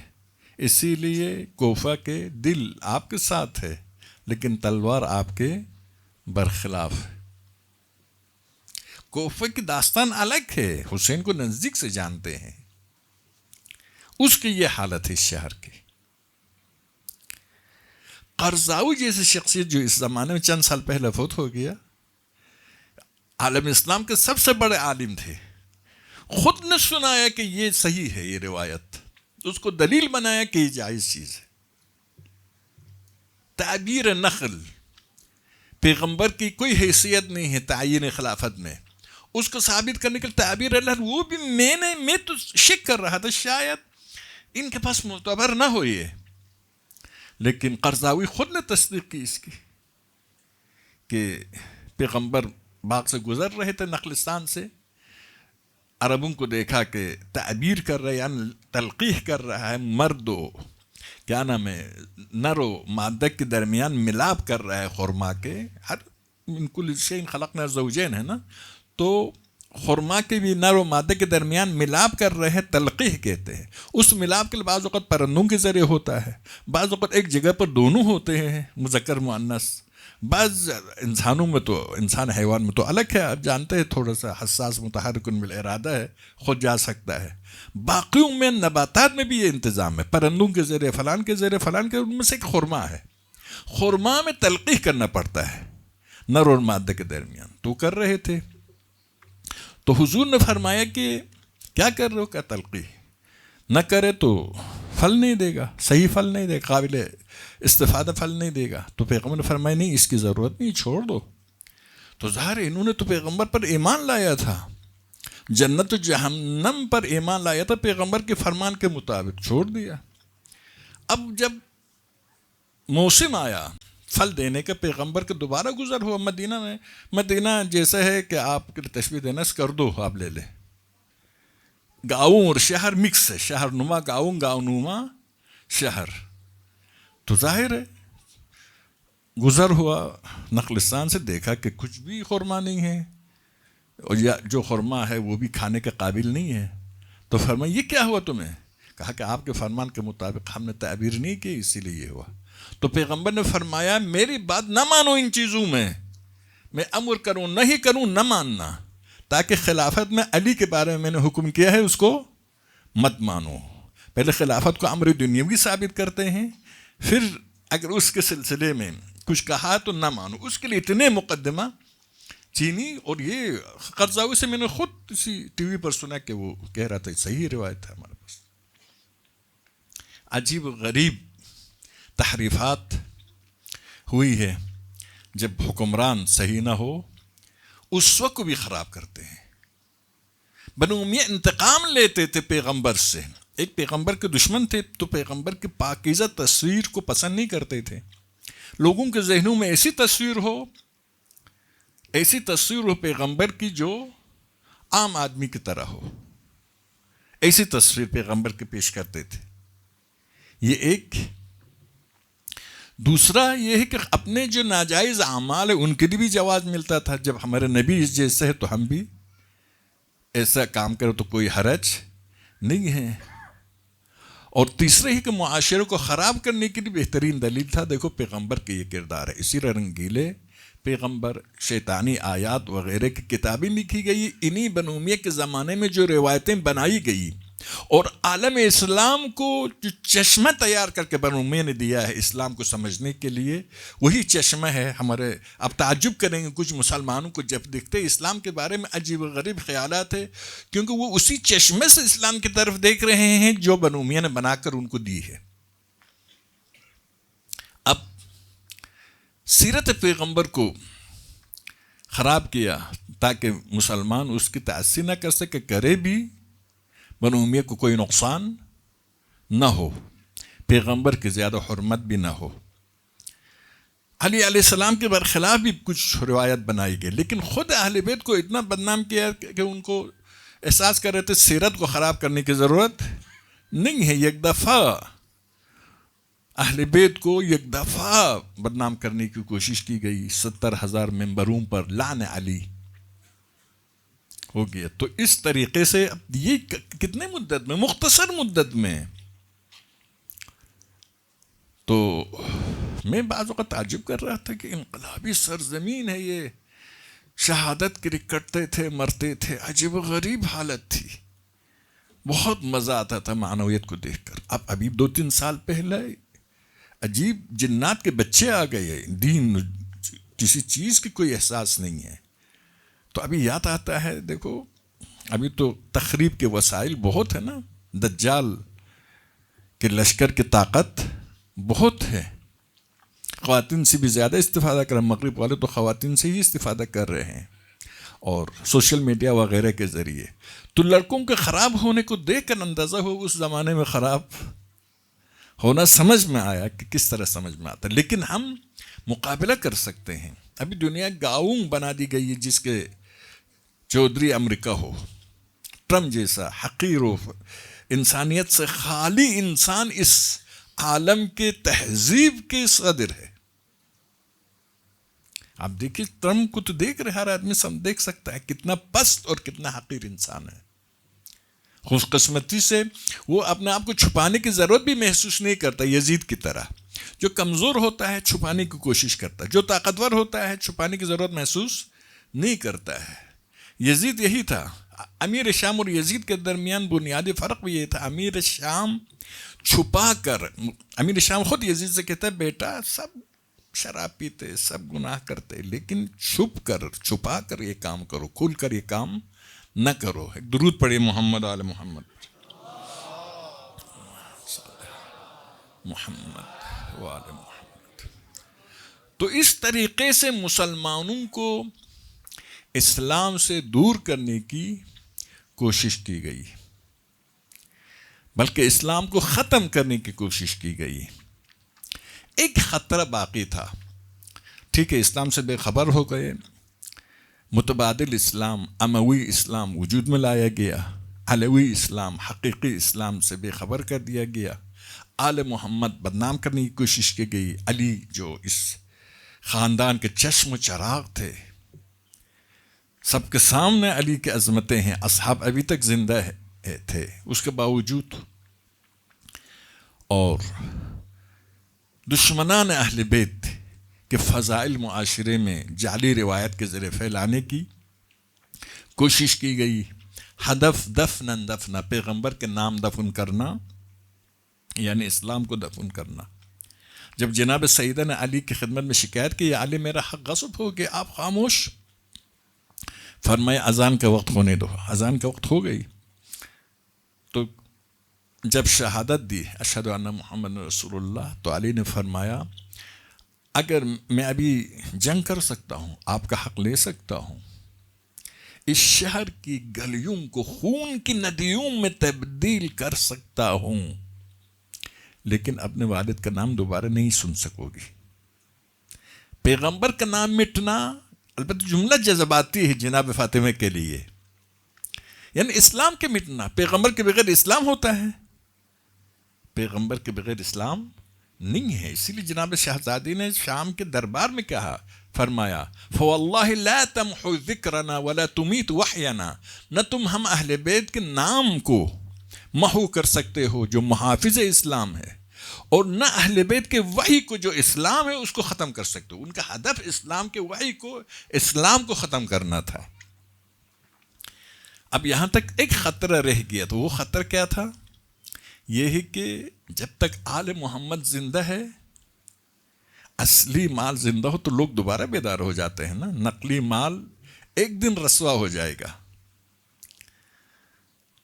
S1: اسی لیے کوفہ کے دل آپ کے ساتھ ہے لیکن تلوار آپ کے برخلاف ہے. کوفہ کی داستان الگ ہے، حسین کو نزدیک سے جانتے ہیں، اس کی یہ حالت ہے اس شہر کی. قرضاوی جیسی شخصیت جو اس زمانے میں چند سال پہلے فوت ہو گیا، عالم اسلام کے سب سے بڑے عالم تھے، خود نے سنایا کہ یہ صحیح ہے یہ روایت، اس کو دلیل بنایا کہ یہ جائز چیز ہے. تعبیر نقل پیغمبر کی کوئی حیثیت نہیں ہے تعین خلافت میں، اس کو ثابت کرنے کے لیے تعبیر اللہ، وہ بھی میں تو شک کر رہا تھا شاید ان کے پاس معتبر نہ ہو یہ، لیکن قرضاوی خود نے تصدیق کی اس کی کہ پیغمبر باغ سے گزر رہے تھے نخلستان سے، عربوں کو دیکھا کہ تعبیر کر رہے یعنی تلقیح کر رہا ہے، مرد و کیا نام ہے نر و مادہ کے درمیان ملاپ کر رہا ہے خرما کے، ہر من کل شیء خلقنا زوجین ہے نا، تو خرما کے بھی نر و مادہ کے درمیان ملاپ کر رہے ہیں، تلقیح کہتے ہیں. اس ملاپ کے لیے بعض اوقات پرندوں کے ذریعے ہوتا ہے، بعض اوقات ایک جگہ پر دونوں ہوتے ہیں مذکر مؤنث، بعض انسانوں میں تو انسان حیوان میں تو الگ ہے، آپ جانتے ہیں تھوڑا سا حساس متحرک بالارادہ ہے، خود جا سکتا ہے. باقیوں میں نباتات میں بھی یہ انتظام ہے، پرندوں کے ذریعے فلان کے ذریعے فلان کے، ان میں سے ایک خرما ہے، خرما میں تلقیح کرنا پڑتا ہے نر اور مادہ کے درمیان، تو کر رہے تھے. تو حضور نے فرمایا کہ کیا کر رہے ہو، کیا تلقیح نہ کرے تو پھل نہیں دے گا، صحیح پھل نہیں دے گا، قابل استفادہ پھل نہیں دے گا. تو پیغمبر نے فرمایا نہیں اس کی ضرورت نہیں، چھوڑ دو. تو ظاہر انہوں نے تو پیغمبر پر ایمان لایا تھا، جنت و جہنم پر ایمان لایا تھا، پیغمبر کے فرمان کے مطابق چھوڑ دیا. اب جب موسم آیا پھل دینے کا، پیغمبر کے دوبارہ گزر ہوا مدینہ میں، مدینہ جیسا ہے کہ آپ کے تشبیہ دینا کر دو، آپ لے لیں، گاؤں اور شہر مکس ہے، شہر نما گاؤں، گاؤں نما شہر. تو ظاہر ہے گزر ہوا نخلستان سے، دیکھا کہ کچھ بھی خرما نہیں ہے، اور جو خرما ہے وہ بھی کھانے کے قابل نہیں ہے. تو فرمایا یہ کیا ہوا تمہیں؟ کہا کہ آپ کے فرمان کے مطابق ہم نے تعبیر نہیں کی اسی لیے یہ ہوا. تو پیغمبر نے فرمایا میری بات نہ مانو ان چیزوں میں امر کروں نہیں کروں نہ ماننا، تاکہ خلافت میں علی کے بارے میں نے حکم کیا ہے اس کو مت مانو. پہلے خلافت کو امر دنیاوی ثابت کرتے ہیں، پھر اگر اس کے سلسلے میں کچھ کہا تو نہ مانو. اس کے لیے اتنے مقدمہ چینی. اور یہ قرضاوی سے میں نے خود اسی ٹی وی پر سنا کہ وہ کہہ رہا تھا صحیح روایت ہے ہمارے پاس. عجیب و غریب تحریفات ہوئی ہے. جب حکمران صحیح نہ ہو اس وقت کو بھی خراب کرتے ہیں. بنو امیہ انتقام لیتے تھے پیغمبر سے، ایک پیغمبر کے دشمن تھے تو پیغمبر کی پاکیزہ تصویر کو پسند نہیں کرتے تھے. لوگوں کے ذہنوں میں ایسی تصویر ہو پیغمبر کی جو عام آدمی کی طرح ہو، ایسی تصویر پیغمبر کے پیش کرتے تھے. یہ ایک. دوسرا یہ ہے کہ اپنے جو ناجائز اعمال ہیں ان کے لیے بھی جواز ملتا تھا. جب ہمارے نبی اس جیسے ہے تو ہم بھی ایسا کام کرو تو کوئی حرج نہیں ہے. اور تیسرے ہی کہ معاشرے کو خراب کرنے کے لیے بہترین دلیل تھا. دیکھو پیغمبر کے یہ کردار ہے. اسی رنگیلے پیغمبر، شیطانی آیات وغیرہ کی کتابیں لکھی گئی انہی بنو امیہ کے زمانے میں، جو روایتیں بنائی گئی، اور عالم اسلام کو جو چشمہ تیار کر کے بنو امیہ نے دیا ہے اسلام کو سمجھنے کے لیے، وہی چشمہ ہے ہمارے. اب تعجب کریں گے کچھ مسلمانوں کو جب دیکھتے اسلام کے بارے میں عجیب و غریب خیالات ہے، کیونکہ وہ اسی چشمے سے اسلام کی طرف دیکھ رہے ہیں جو بنو امیہ نے بنا کر ان کو دی ہے. اب سیرت پیغمبر کو خراب کیا تاکہ مسلمان اس کی تأثیر نہ کر سکے، کرے بھی بنو امیہ کو کوئی نقصان نہ ہو، پیغمبر کی زیادہ حرمت بھی نہ ہو. علی علیہ السلام کے برخلاف بھی کچھ روایت بنائی گئی، لیکن خود اہل بیت کو اتنا بدنام کیا کہ ان کو احساس کر رہے تھے سیرت کو خراب کرنے کی ضرورت نہیں ہے. ایک دفعہ اہل بیت کو ایک دفعہ بدنام کرنے کی کوشش کی گئی، 70,000 ممبروں پر لعن علی ہو گیا. تو اس طریقے سے یہ کتنے مدت میں، مختصر مدت میں. تو میں بعض وقت تعجب کر رہا تھا کہ انقلابی سرزمین ہے یہ، شہادت کے لیے کٹتے تھے، مرتے تھے، عجیب و غریب حالت تھی. بہت مزہ آتا تھا معنویت کو دیکھ کر. اب ابھی 2-3 سال پہلے عجیب جنات کے بچے آ گئے، دین کسی چیز کی کوئی احساس نہیں ہے. تو ابھی یاد آتا ہے، دیکھو ابھی تو تخریب کے وسائل بہت ہیں نا، دجال کے لشکر کی طاقت بہت ہے، خواتین سے بھی زیادہ استفادہ کر رہے ہیں. مغرب والے تو خواتین سے ہی استفادہ کر رہے ہیں، اور سوشل میڈیا وغیرہ کے ذریعے. تو لڑکوں کے خراب ہونے کو دیکھ کر اندازہ ہو اس زمانے میں خراب ہونا سمجھ میں آیا کہ کس طرح سمجھ میں آتا. لیکن ہم مقابلہ کر سکتے ہیں. ابھی دنیا گاؤں بنا دی گئی ہے جس کے چودھری امریکہ ہو، ٹرمپ جیسا حقیر و انسانیت سے خالی انسان اس عالم کے تہذیب کے صدر ہے. آپ دیکھیے ٹرمپ کو تو دیکھ رہے، ہر آدمی دیکھ سکتا ہے کتنا پست اور کتنا حقیر انسان ہے. خوش قسمتی سے وہ اپنے آپ کو چھپانے کی ضرورت بھی محسوس نہیں کرتا، یزید کی طرح. جو کمزور ہوتا ہے چھپانے کی کوشش کرتا ہے، جو طاقتور ہوتا ہے چھپانے کی ضرورت محسوس نہیں کرتا ہے. یزید یہی تھا. امیر شام اور یزید کے درمیان بنیادی فرق بھی یہ تھا. امیر شام چھپا کر، امیر شام خود یزید سے کہتا ہے بیٹا سب شراب پیتے، سب گناہ کرتے، لیکن چھپا کر یہ کام کرو، کھل کر یہ کام نہ کرو. ایک درود پڑھے محمد آل محمد، محمد وآل محمد. تو اس طریقے سے مسلمانوں کو اسلام سے دور کرنے کی کوشش کی گئی، بلکہ اسلام کو ختم کرنے کی کوشش کی گئی. ایک خطرہ باقی تھا. ٹھیک ہے اسلام سے بے خبر ہو گئے، متبادل اسلام، اموی اسلام وجود میں لایا گیا، علوی اسلام، حقیقی اسلام سے بے خبر کر دیا گیا، آل محمد بدنام کرنے کی کوشش کی گئی. علی جو اس خاندان کے چشم و چراغ تھے، سب کے سامنے علی کی عظمتیں ہیں، اصحاب ابھی تک زندہ تھے اس کے باوجود. اور دشمنان اہل بیت کے فضائل معاشرے میں جعلی روایت کے ذریعے پھیلانے کی کوشش کی گئی. ہدف دفنا، پیغمبر کے نام دفن کرنا، یعنی اسلام کو دفن کرنا. جب جناب سیدنا علی کی خدمت میں شکایت کی، یا علی میرا حق غصب ہو گیا، آپ خاموش. فرمایا اذان کا وقت ہونے دو. اذان کا وقت ہو گئی تو جب شہادت دی اشہد ان محمد رسول اللہ، تو علی نے فرمایا اگر میں ابھی جنگ کر سکتا ہوں، آپ کا حق لے سکتا ہوں، اس شہر کی گلیوں کو خون کی ندیوں میں تبدیل کر سکتا ہوں، لیکن اپنے والد کا نام دوبارہ نہیں سن سکو گی. پیغمبر کا نام مٹنا، البتہ جملہ جذباتی ہے جناب فاطمہ کے لیے، یعنی اسلام کے مٹنا. پیغمبر کے بغیر اسلام ہوتا ہے؟ پیغمبر کے بغیر اسلام نہیں ہے. اسی لیے جناب شہزادی نے شام کے دربار میں کہا، فرمایا فواللہ لا تمحو ذکرنا ولا تمیت وحینا، نہ تم ہم اہل بیت کے نام کو محو کر سکتے ہو جو محافظ اسلام ہے، اور نہ اہل بیت کے وحی کو جو اسلام ہے اس کو ختم کر سکتے ہو۔ ان کا ہدف اسلام کے وحی کو، اسلام کو ختم کرنا تھا۔ اب یہاں تک ایک خطرہ رہ گیا، تو وہ خطرہ کیا تھا؟ یہ ہے کہ جب تک آل محمد زندہ ہے، اصلی مال زندہ ہو تو لوگ دوبارہ بیدار ہو جاتے ہیں نا، نقلی مال ایک دن رسوا ہو جائے گا۔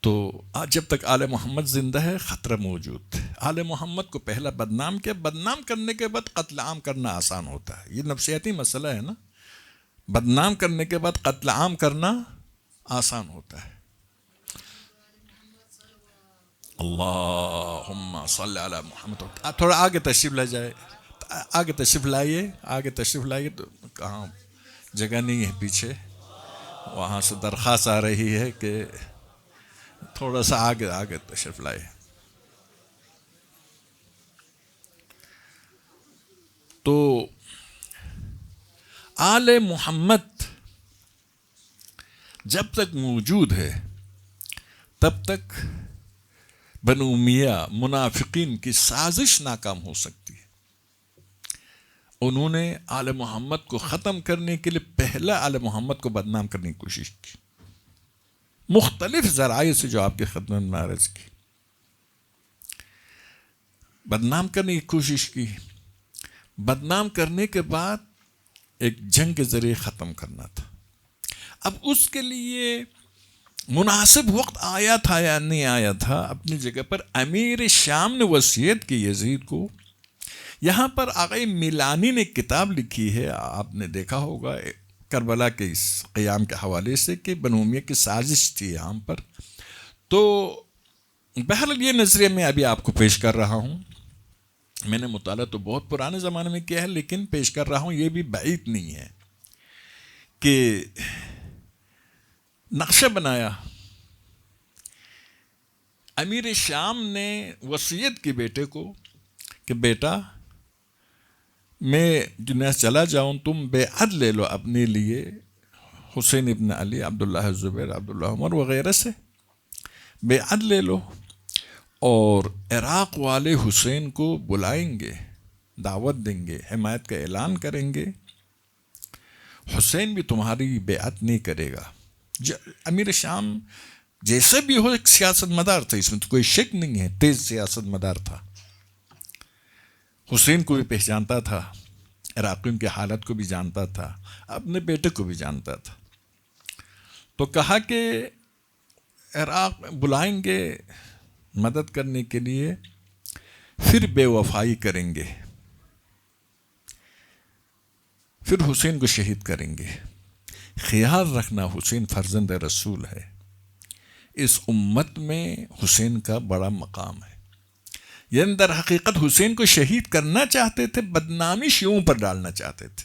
S1: تو آج جب تک آل محمد زندہ ہے خطرہ موجود ہے۔ آل محمد کو پہلا بدنام کیا، بدنام کرنے کے بعد قتل عام کرنا آسان ہوتا ہے، یہ نفسیاتی مسئلہ ہے نا، بدنام کرنے کے بعد قتل عام کرنا آسان ہوتا ہے۔ اللہم صلی علی محمد۔ تھوڑا آگے تشریف لے جائے، آگے تشریف لائیے، آگے تشریف لائیے، تو کہاں جگہ نہیں ہے پیچھے، وہاں سے درخواست آ رہی ہے کہ تھوڑا سا آگے تشریف لائے۔ تو آل محمد جب تک موجود ہے تب تک بنو امیہ منافقین کی سازش ناکام ہو سکتی ہے۔ انہوں نے آل محمد کو ختم کرنے کے لیے پہلا آل محمد کو بدنام کرنے کی کوشش کی، مختلف ذرائع سے جو آپ کے خدمت میں عرض کی، بدنام کرنے کی کوشش کی۔ بدنام کرنے کے بعد ایک جنگ کے ذریعے ختم کرنا تھا۔ اب اس کے لیے مناسب وقت آیا تھا یا نہیں آیا تھا، اپنی جگہ پر امیر شام نے وصیت کی یزید کو۔ یہاں پر آقا میلانی نے کتاب لکھی ہے، آپ نے دیکھا ہوگا کربلا کے اس قیام کے حوالے سے، کہ بنو امیہ کی سازش تھی یہاں پر۔ تو بہرحال یہ نظریہ میں ابھی آپ کو پیش کر رہا ہوں، میں نے مطالعہ تو بہت پرانے زمانے میں کیا ہے، لیکن پیش کر رہا ہوں، یہ بھی بعید نہیں ہے کہ نقشہ بنایا۔ امیر شام نے وصیت کی بیٹے کو کہ بیٹا میں دنیا سے چلا جاؤں، تم بیعت لے لو اپنے لیے حسین ابن علی، عبداللہ زبیر، عبداللہ عمر وغیرہ سے بیعت لے لو، اور عراق والے حسین کو بلائیں گے، دعوت دیں گے، حمایت کا اعلان کریں گے، حسین بھی تمہاری بیعت نہیں کرے گا۔ امیر شام جیسے بھی ہو ایک سیاست مدار تھا، اس میں تو کوئی شک نہیں ہے، تیز سیاست مدار تھا، حسین کو بھی پہچانتا تھا، عراقیوں کی حالت کو بھی جانتا تھا، اپنے بیٹے کو بھی جانتا تھا۔ تو کہا کہ عراق بلائیں گے مدد کرنے کے لیے، پھر بے وفائی کریں گے، پھر حسین کو شہید کریں گے۔ خیال رکھنا حسین فرزند رسول ہے، اس امت میں حسین کا بڑا مقام ہے۔ یعنی در حقیقت حسین کو شہید کرنا چاہتے تھے، بدنامی شیعوں پر ڈالنا چاہتے تھے،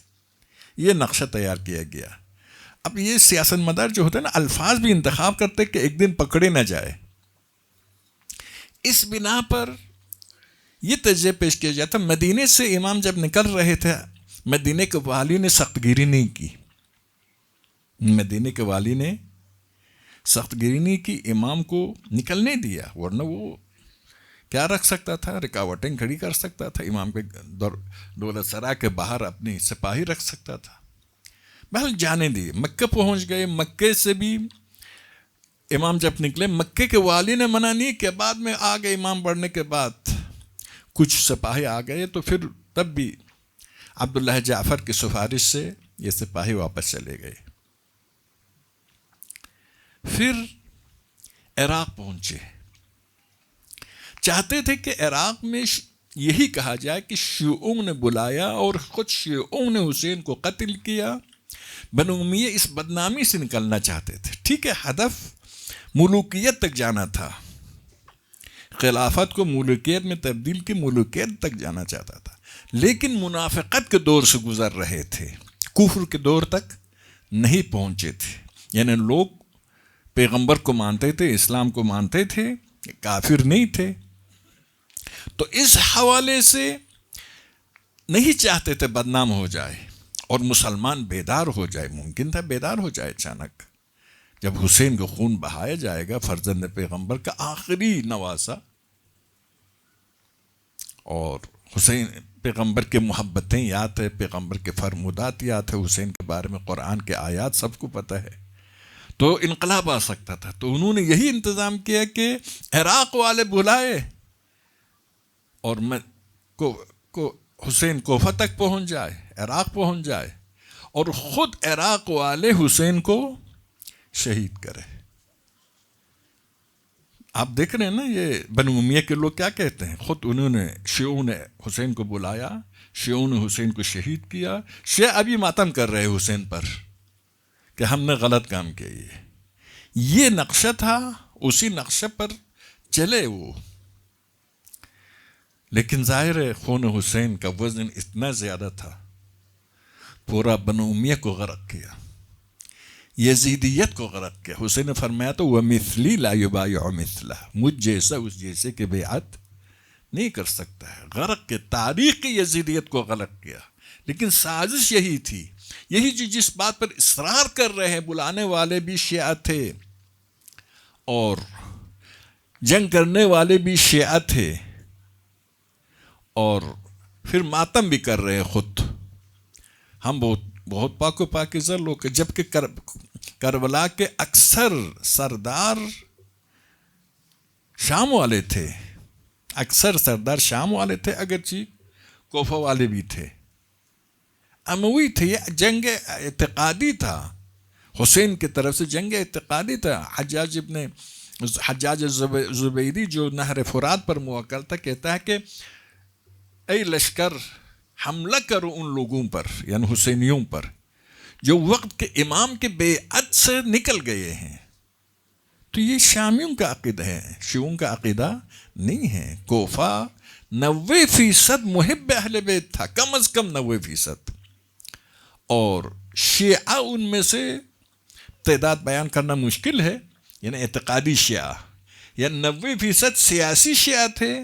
S1: یہ نقشہ تیار کیا گیا۔ اب یہ سیاست مدار جو ہوتے ہیں نا، الفاظ بھی انتخاب کرتے کہ ایک دن پکڑے نہ جائے، اس بنا پر یہ تجزیہ پیش کیا جاتا۔ مدینے سے امام جب نکل رہے تھے، مدینے کے والی نے سخت گیری نہیں کی، مدینے کے والی نے سخت گیری نہیں کی، امام کو نکلنے دیا، ورنہ وہ کیا رکھ سکتا تھا، رکاوٹیں کھڑی کر سکتا تھا، امام کے دولت سرا کے باہر اپنی سپاہی رکھ سکتا تھا۔ بہرحال جانے دی، مکہ پہنچ گئے۔ مکے سے بھی امام جب نکلے، مکے کے والی نے منع نہیں کیا، بعد میں آ گئے، امام بڑھنے کے بعد کچھ سپاہی آ گئے، تو پھر تب بھی عبداللہ جعفر کی سفارش سے یہ سپاہی واپس چلے گئے۔ پھر عراق پہنچے، چاہتے تھے کہ عراق میں یہی کہا جائے کہ شیعوں نے بلایا اور خود شیعوں نے حسین کو قتل کیا۔ بنو امیہ اس بدنامی سے نکلنا چاہتے تھے، ٹھیک ہے، ہدف ملوکیت تک جانا تھا، خلافت کو ملوکیت میں تبدیل کی، ملوکیت تک جانا چاہتا تھا، لیکن منافقت کے دور سے گزر رہے تھے، کفر کے دور تک نہیں پہنچے تھے۔ یعنی لوگ پیغمبر کو مانتے تھے، اسلام کو مانتے تھے، کافر نہیں تھے، تو اس حوالے سے نہیں چاہتے تھے بدنام ہو جائے اور مسلمان بیدار ہو جائے۔ ممکن تھا بیدار ہو جائے اچانک، جب حسین کو خون بہایا جائے گا، فرزند پیغمبر کا آخری نواسا، اور حسین پیغمبر کے محبتیں یاد ہے، پیغمبر کے فرمودات یاد ہے، حسین کے بارے میں قرآن کے آیات سب کو پتہ ہے، تو انقلاب آ سکتا تھا۔ تو انہوں نے یہی انتظام کیا کہ عراق والے بلائے اور حسین کوفہ تک پہنچ جائے، عراق پہنچ جائے، اور خود عراق والے حسین کو شہید کرے۔ آپ دیکھ رہے ہیں نا، یہ بنو امیہ کے لوگ کیا کہتے ہیں، خود انہوں نے، شیعوں نے حسین کو بلایا، شیعوں نے حسین کو شہید کیا، شیعہ ابھی ماتم کر رہے حسین پر کہ ہم نے غلط کام کیا۔ یہ نقشہ تھا، اسی نقشے پر چلے وہ، لیکن ظاہر ہے خون حسین کا وزن اتنا زیادہ تھا، پورا بنو امیہ کو غرق کیا، یزیدیت کو غرق کیا۔ حسین نے فرمایا تو وَمِثْلِي لَا يُبَايِعُ مِثْلَهُ، مجھ جیسا اس جیسے کہ بیعت نہیں کر سکتا ہے۔ غرق کے تاریخی یزیدیت کو غرق کیا، لیکن سازش یہی تھی، یہی جس بات پر اصرار کر رہے ہیں، بلانے والے بھی شیعہ تھے اور جنگ کرنے والے بھی شیعہ تھے، اور پھر ماتم بھی کر رہے خود۔ ہم بہت پاک و پاکیزہ لوگ، جبکہ کربلا کے اکثر سردار شام والے تھے، اکثر سردار شام والے تھے، اگرچہ کوفہ والے بھی تھے، اموی تھے۔ یہ جنگ اعتقادی تھا، حسین کی طرف سے جنگ اعتقادی تھا۔ حجاج زبیدی جو نہر فرات پر موکل تھا، کہتا ہے کہ اے لشکر، حملہ کرو ان لوگوں پر، یعنی حسینیوں پر، جو وقت کے امام کے بیعت سے نکل گئے ہیں۔ تو یہ شامیوں کا عقیدہ ہے، شیعوں کا عقیدہ نہیں ہے۔ کوفہ 90% محب اہل بیت تھا، کم از کم 90%، اور شیعہ ان میں سے تعداد بیان کرنا مشکل ہے، یعنی اعتقادی شیعہ، یا 90% سیاسی شیعہ تھے،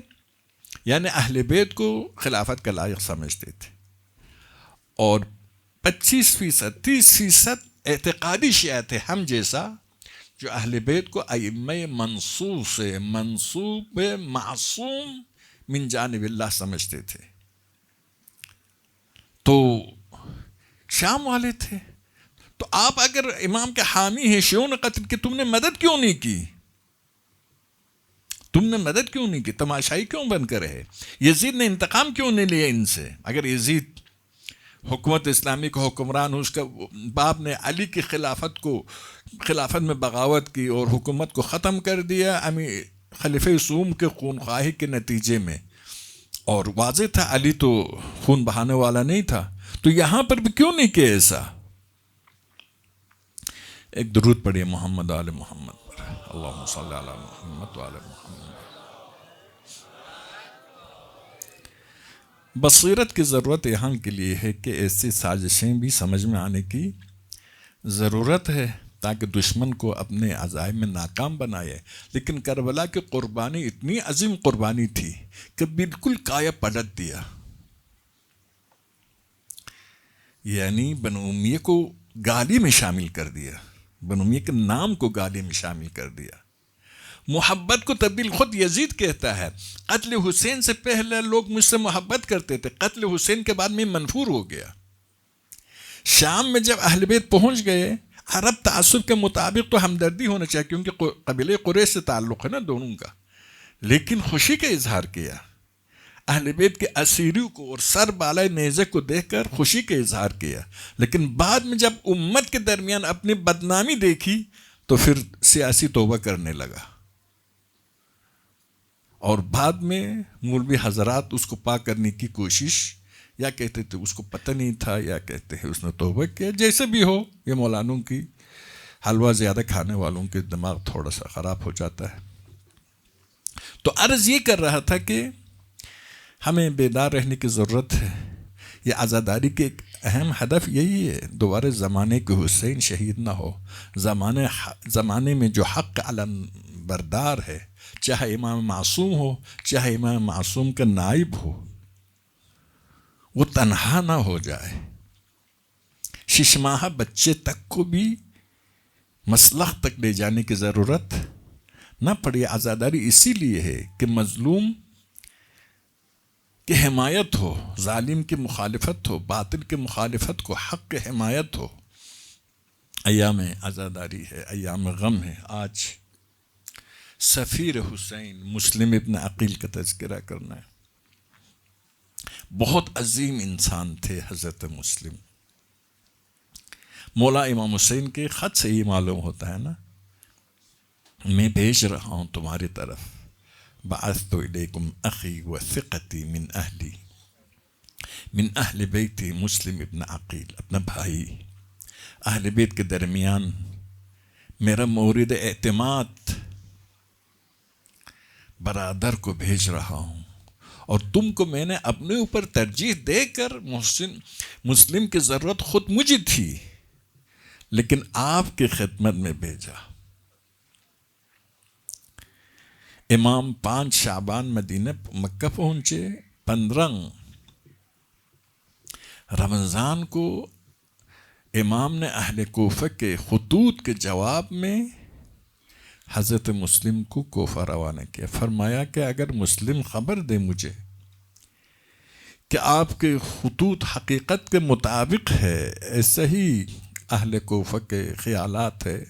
S1: یعنی اہل بیت کو خلافت کا لائق سمجھتے تھے، اور 25% 30% اعتقادی شیعہ تھے ہم جیسا، جو اہل بیت کو ائمہ منصوب معصوم من جانب اللہ سمجھتے تھے۔ تو شام والے تھے۔ تو آپ اگر امام کے حامی ہیں، شیعوں نے قتل کی، تم نے مدد کیوں نہیں کی؟ تم نے مدد کیوں نہیں کی؟ تماشائی کیوں بن کر رہے؟ یزید نے انتقام کیوں نہیں لیا ان سے؟ اگر یزید حکومت اسلامی کا حکمران، اس کا باپ نے علی کی خلافت میں بغاوت کی اور حکومت کو ختم کر دیا خلیفہ سوم کے خونخواہی کے نتیجے میں، اور واضح تھا علی تو خون بہانے والا نہیں تھا، تو یہاں پر بھی کیوں نہیں کیا ایسا؟ ایک درود پڑھیے محمد آل محمد پر، اللہم صلی علی محمد وعلی محمد۔ بصیرت کی ضرورت یہاں کے لیے ہے کہ ایسی سازشیں بھی سمجھ میں آنے کی ضرورت ہے، تاکہ دشمن کو اپنے عزائم میں ناکام بنائے۔ لیکن کربلا کی قربانی اتنی عظیم قربانی تھی کہ بالکل کایا پلٹ دیا، یعنی بنو امیہ کو گالی میں شامل کر دیا، بنو امیہ کے نام کو گالی میں شامل کر دیا۔ محبت کو تبدیل، خود یزید کہتا ہے قتل حسین سے پہلے لوگ مجھ سے محبت کرتے تھے، قتل حسین کے بعد میں منفور ہو گیا۔ شام میں جب اہل بیت پہنچ گئے، عرب تعصب کے مطابق تو ہمدردی ہونا چاہیے، کیونکہ قبیلہ قریش سے تعلق ہے نا دونوں کا، لیکن خوشی کا اظہار کیا، اہل بیت کے اسیروں کو اور سر بالائے نیزے کو دیکھ کر خوشی کا اظہار کیا۔ لیکن بعد میں جب امت کے درمیان اپنی بدنامی دیکھی تو پھر سیاسی توبہ کرنے لگا، اور بعد میں مولوی حضرات اس کو پاک کرنے کی کوشش، یا کہتے تھے اس کو پتہ نہیں تھا، یا کہتے ہیں اس نے توبہ کیا، جیسے بھی ہو، یہ مولانوں کی، حلوہ زیادہ کھانے والوں کے دماغ تھوڑا سا خراب ہو جاتا ہے۔ تو عرض یہ کر رہا تھا کہ ہمیں بیدار رہنے کی ضرورت ہے۔ یہ عزاداری کے ایک اہم ہدف یہی ہے، دوبارہ زمانے کے حسین شہید نہ ہو۔ زمانے میں جو حق علم بردار ہے، چاہے امام معصوم ہو، چاہے امام معصوم کا نائب ہو، وہ تنہا نہ ہو جائے۔ 6 ماہ بچے تک کو بھی مسلخ تک لے جانے کی ضرورت نہ پڑی۔ عزاداری اسی لیے ہے کہ مظلوم کی حمایت ہو، ظالم کی مخالفت ہو، باطل کی مخالفت کو، حق کی حمایت ہو۔ ایام عزاداری ہے، ایام غم ہے۔ آج سفیر حسین مسلم ابن عقیل کا تذکرہ کرنا ہے۔ بہت عظیم انسان تھے حضرت مسلم۔ مولا امام حسین کے خط سے ہی معلوم ہوتا ہے نا، میں بھیج رہا ہوں تمہاری طرف، بعثت الیکم اخی و ثقتی من اہل بیتی مسلم ابن عقیل، اپنا بھائی اہل بیت کے درمیان میرا مورد اعتماد برادر کو بھیج رہا ہوں، اور تم کو میں نے اپنے اوپر ترجیح دے کر مسلم کی ضرورت خود مجھے تھی، لیکن آپ کی خدمت میں بھیجا۔ امام 5 شعبان مدینہ مکہ پہنچے، 15 رمضان کو امام نے اہل کوفہ کے خطوط کے جواب میں حضرت مسلم کو کوفہ روانہ کیا۔ فرمایا کہ اگر مسلم خبر دے مجھے کہ آپ کے خطوط حقیقت کے مطابق ہے، ایسا ہی اہل کوفہ کے خیالات ہے،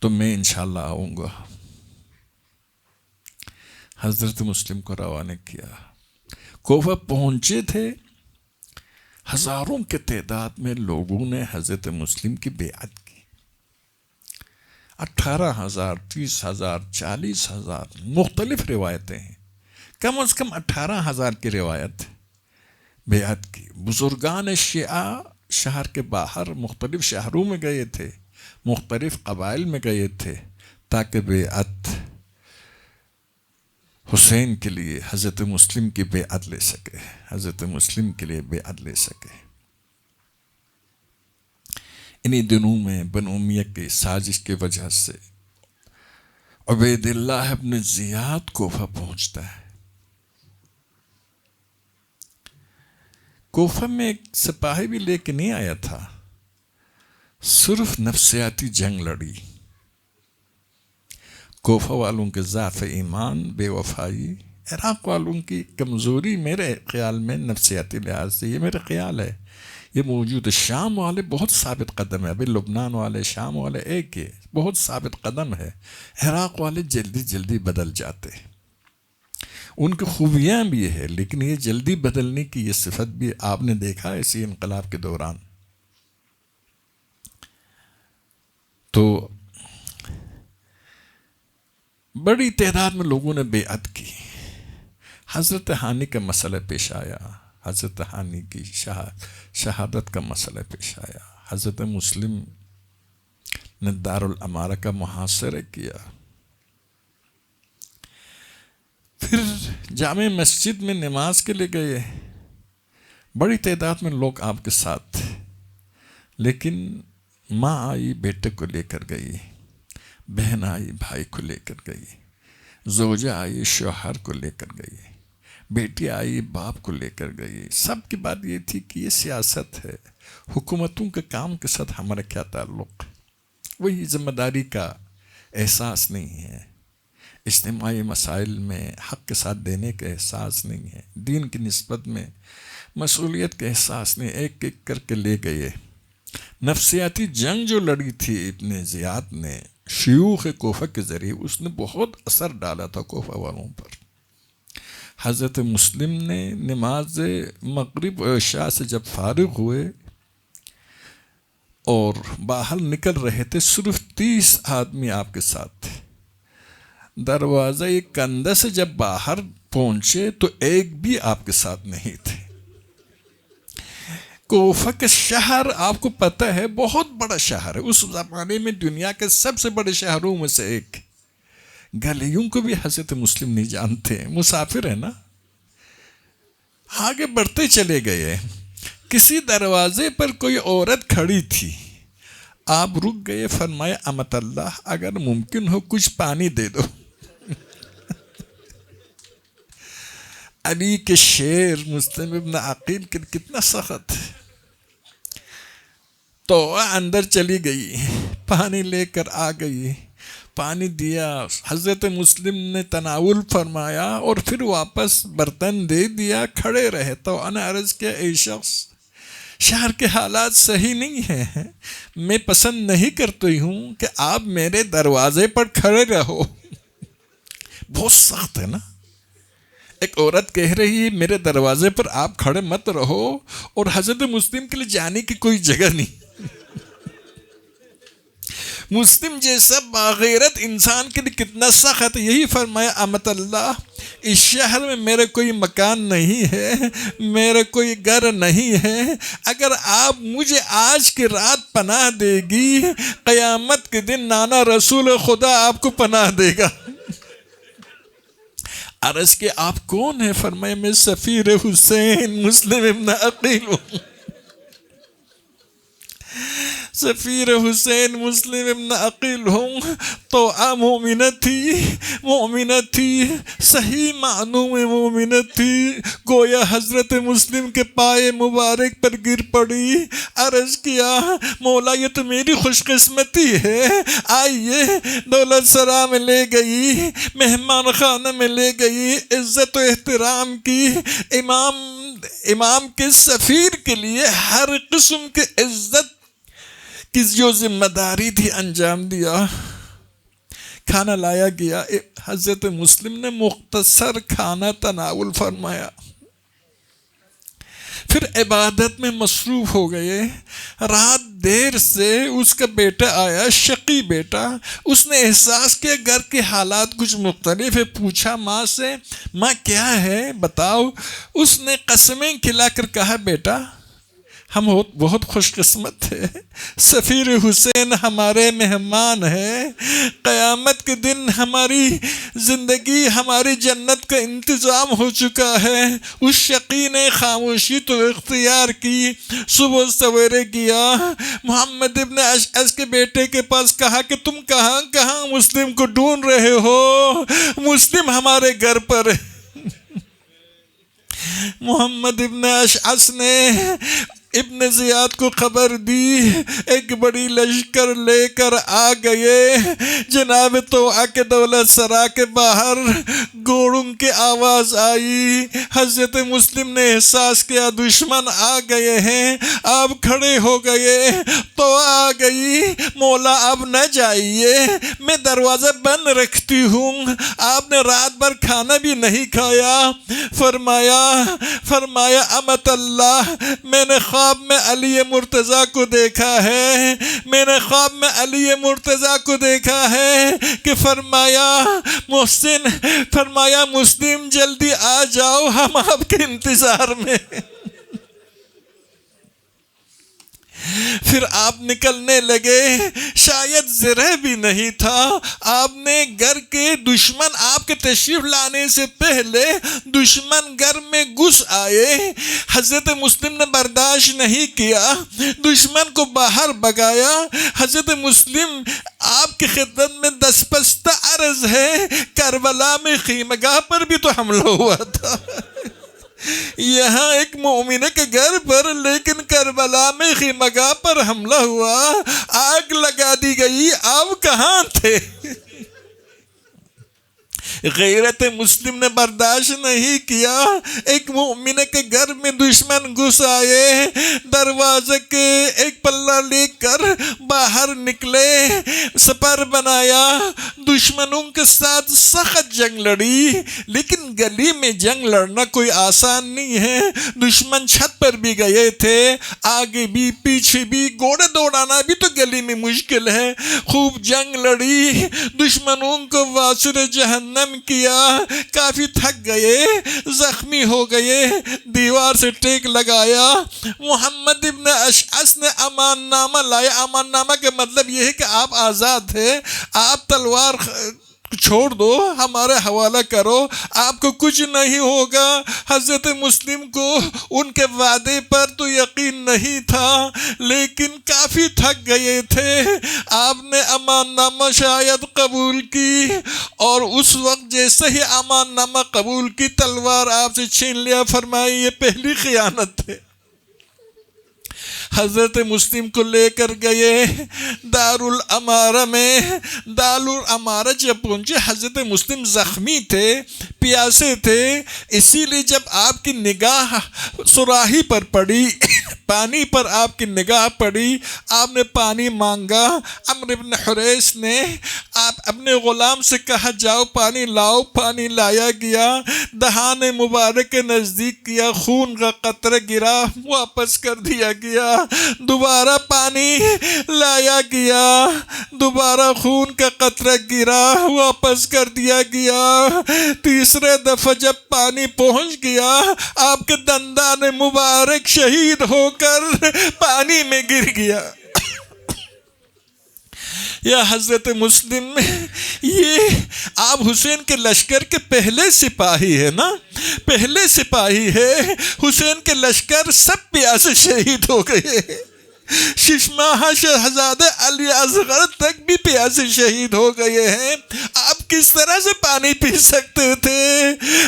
S1: تو میں انشاءاللہ آؤں گا۔ حضرت مسلم کو روانہ کیا۔ کوفہ پہنچے تھے، ہزاروں کے تعداد میں لوگوں نے حضرت مسلم کی بیعت کی۔ 18,000، 30,000، 40,000 مختلف روایتیں ہیں، کم از کم 18,000 کی روایت بیعت کی۔ بزرگان شیعہ شہر کے باہر مختلف شہروں میں گئے تھے، مختلف قبائل میں گئے تھے، تاکہ بیعت حسین کے لیے حضرت مسلم کی بیعت لے سکے، حضرت مسلم کے لیے بیعت لے سکے۔ انہی دنوں میں بنو امیہ کی سازش کی وجہ سے عبید اللہ ابن زیاد کوفہ پہنچتا ہے۔ کوفہ میں ایک سپاہی بھی لے کے نہیں آیا تھا، صرف نفسیاتی جنگ لڑی۔ کوفہ والوں کے ضعف ایمان، بے وفائی، عراق والوں کی کمزوری، میرے خیال میں نفسیاتی لحاظ سے، یہ میرا خیال ہے، یہ موجود ہے۔ شام والے بہت ثابت قدم ہے، ابھی لبنان والے، شام والے ایک ہے، بہت ثابت قدم ہے۔ عراق والے جلدی جلدی بدل جاتے، ان کی خوبیاں بھی ہے، لیکن یہ جلدی بدلنے کی یہ صفت بھی آپ نے دیکھا اسی انقلاب کے دوران۔ تو بڑی تعداد میں لوگوں نے بیعت کی۔ حضرت ہانی کا مسئلہ پیش آیا، حضرت ہانی کی شہادت کا مسئلہ پیش آیا۔ حضرت مسلم نے دارالامارہ کا محاصرہ کیا۔ پھر جامع مسجد میں نماز کے لیے گئے، بڑی تعداد میں لوگ آپ کے ساتھ تھے، لیکن ماں آئی بیٹے کو لے کر گئی، بہن آئی بھائی کو لے کر گئی، زوجہ آئی شوہر کو لے کر گئی، بیٹی آئی باپ کو لے کر گئی۔ سب کی بات یہ تھی کہ یہ سیاست ہے، حکومتوں کے کام کے ساتھ ہمارا کیا تعلق؟ وہی ذمہ داری کا احساس نہیں ہے، اجتماعی مسائل میں حق کے ساتھ دینے کا احساس نہیں ہے، دین کی نسبت میں مسئولیت کا احساس نہیں، ایک ایک کر کے لے گئے۔ نفسیاتی جنگ جو لڑی تھی ابن زیاد نے شیوخ کوفہ کے ذریعے، اس نے بہت اثر ڈالا تھا کوفہ والوں پر۔ حضرت مسلم نے نماز مغرب و عشاء سے جب فارغ ہوئے اور باہر نکل رہے تھے، صرف 30 آدمی آپ کے ساتھ تھے۔ دروازہ کندہ سے جب باہر پہنچے تو ایک بھی آپ کے ساتھ نہیں تھے۔ کوفہ کا شہر آپ کو پتہ ہے بہت بڑا شہر ہے، اس زمانے میں دنیا کے سب سے بڑے شہروں میں سے ایک۔ گلیوں کو بھی حضرت مسلم نہیں جانتے، مسافر ہے نا۔ آگے بڑھتے چلے گئے، کسی دروازے پر کوئی عورت کھڑی تھی، آپ رک گئے، فرمایا امت اللہ اگر ممکن ہو کچھ پانی دے دو۔ علی کے شعر مسلم ابن عقیل کے کتنا سخت ہے۔ تو اندر چلی گئی، پانی لے کر آ گئی، پانی دیا، حضرت مسلم نے تناول فرمایا اور پھر واپس برتن دے دیا، کھڑے رہے۔ تو انا عرض کیا اے شخص، شہر کے حالات صحیح نہیں ہیں، میں پسند نہیں کرتی ہوں کہ آپ میرے دروازے پر کھڑے رہو۔ بہت سخت ہے نا، ایک عورت کہہ رہی ہے میرے دروازے پر آپ کھڑے مت رہو، اور حضرت مسلم کے لیے جانے کی کوئی جگہ نہیں۔ مسلم جیسا باغیرت انسان کے لیے کتنا سخت ہے۔ یہی فرمایا امت اللہ، اس شہر میں میرے کوئی مکان نہیں ہے، میرے کوئی گھر نہیں ہے، اگر آپ مجھے آج کی رات پناہ دے گی، قیامت کے دن نانا رسول خدا آپ کو پناہ دے گا۔ عرض کہ آپ کون ہیں؟ فرمایا میں سفیر حسین مسلم ابن عقیل ہوں۔ سفیر حسین مسلم ابن عقیل ہوں۔ تو مومنہ تھی، صحیح معنوں میں مومنہ تھی، گویا حضرت مسلم کے پائے مبارک پر گر پڑی، عرض کیا مولا یہ تو میری خوش قسمتی ہے، آئیے دولت سرا میں لے گئی، مہمان خانہ میں لے گئی، عزت و احترام کی، امام کے سفیر کے لیے ہر قسم کے عزت کی جو ذمہ داری تھی انجام دیا۔ کھانا لایا گیا، حضرت مسلم نے مختصر کھانا تناول فرمایا، پھر عبادت میں مصروف ہو گئے۔ رات دیر سے اس کا بیٹا آیا، شقی بیٹا، اس نے احساس کیا گھر کے حالات کچھ مختلف ہے، پوچھا ماں سے ماں کیا ہے بتاؤ۔ اس نے قسمیں کھلا کر کہا بیٹا ہم بہت خوش قسمت ہیں، سفیر حسین ہمارے مہمان ہیں، قیامت کے دن ہماری زندگی ہماری جنت کا انتظام ہو چکا ہے۔ اس شقی نے خاموشی تو اختیار کی، صبح سویرے گیا، محمد ابن اشعث کے بیٹے کے پاس کہا کہ تم کہاں مسلم کو ڈھونڈ رہے ہو، مسلم ہمارے گھر پر ہے۔ محمد ابن اشعث نے ابن زیاد کو خبر دی، ایک بڑی لشکر لے کر آ گئے۔ جناب توعہ کے دولت سرا کے باہر گھوڑوں کی آواز آئی، حضرت مسلم نے احساس کیا دشمن آ گئے ہیں، آپ کھڑے ہو گئے، تو آ گئی مولا اب نہ جائیے، میں دروازہ بند رکھتی ہوں، آپ نے رات بھر کھانا بھی نہیں کھایا۔ فرمایا امت اللہ، میں نے خواب میں علی مرتضیٰ کو دیکھا ہے، میں نے خواب میں علی مرتضیٰ کو دیکھا ہے کہ فرمایا مسلم جلدی آ جاؤ، ہم آپ کے انتظار میں۔ پھر آپ نکلنے لگے، شاید زرہ بھی نہیں تھا، آپ نے گھر کے دشمن آپ کے تشریف لانے سے پہلے دشمن گھر میں گھس آئے، حضرت مسلم نے برداشت نہیں کیا، دشمن کو باہر بھگایا۔ حضرت مسلم آپ کی خدمت میں دستپستہ عرض ہے، کربلا میں خیمگاہ پر بھی تو حملہ ہوا تھا، یہاں ایک مومنہ کے گھر پر، لیکن کربلا میں خیمگاہ پر حملہ ہوا، آگ لگا دی گئی، آپ کہاں تھے؟ غیرت مسلم نے برداشت نہیں کیا، ایک مومنہ کے گھر میں دشمن گھس آئے، دروازے کے ایک پلہ لے کر باہر نکلے، سپر بنایا، دشمنوں کے ساتھ سخت جنگ لڑی، لیکن گلی میں جنگ لڑنا کوئی آسان نہیں ہے، دشمن چھت پر بھی گئے تھے، آگے بھی پیچھے بھی، گھوڑے دوڑانا بھی تو گلی میں مشکل ہے، خوب جنگ لڑی، دشمنوں کو واسر جہنم کیا، کافی تھک گئے، زخمی ہو گئے، دیوار سے ٹیک لگایا۔ محمد ابن اشعث نے امان نامہ لایا، امان نامہ کا مطلب یہ ہے کہ آپ آزاد ہیں، آپ تلوار چھوڑ دو، ہمارے حوالہ کرو، آپ کو کچھ نہیں ہوگا۔ حضرت مسلم کو ان کے وعدے پر تو یقین نہیں تھا، لیکن کافی تھک گئے تھے، آپ نے امان نامہ شاید قبول کی، اور اس وقت جیسے ہی امان نامہ قبول کی، تلوار آپ سے چھین لیا، فرمائی یہ پہلی خیانت ہے۔ حضرت مسلم کو لے کر گئے دارالامارہ میں. دارالامارہ جب پہنچے، حضرت مسلم زخمی تھے، پیاسے تھے، اسی لیے جب آپ کی نگاہ صراحی پر پڑی، پانی پر آپ کی نگاہ پڑی، آپ نے پانی مانگا. عمرو بن حریث نے آپ اپنے غلام سے کہا جاؤ پانی لاؤ. پانی لایا گیا، دہان مبارک کے نزدیک کیا، خون کا قطرہ گرا، واپس کر دیا گیا. دوبارہ پانی لایا گیا، دوبارہ خون کا قطرہ گرا، واپس کر دیا گیا. تیسرے دفعہ جب پانی پہنچ گیا، آپ کے دندان مبارک شہید ہو کر پانی میں گر گیا. یا حضرت مسلم، یہ آپ حسین کے لشکر کے پہلے سپاہی ہے نا، پہلے سپاہی ہے. حسین کے لشکر سب پیاسے شہید ہو گئے. ششماہ شہزادہ علی اصغر تک بھی پیاسے شہید ہو گئے ہیں. آپ کس طرح سے پانی پی سکتے تھے؟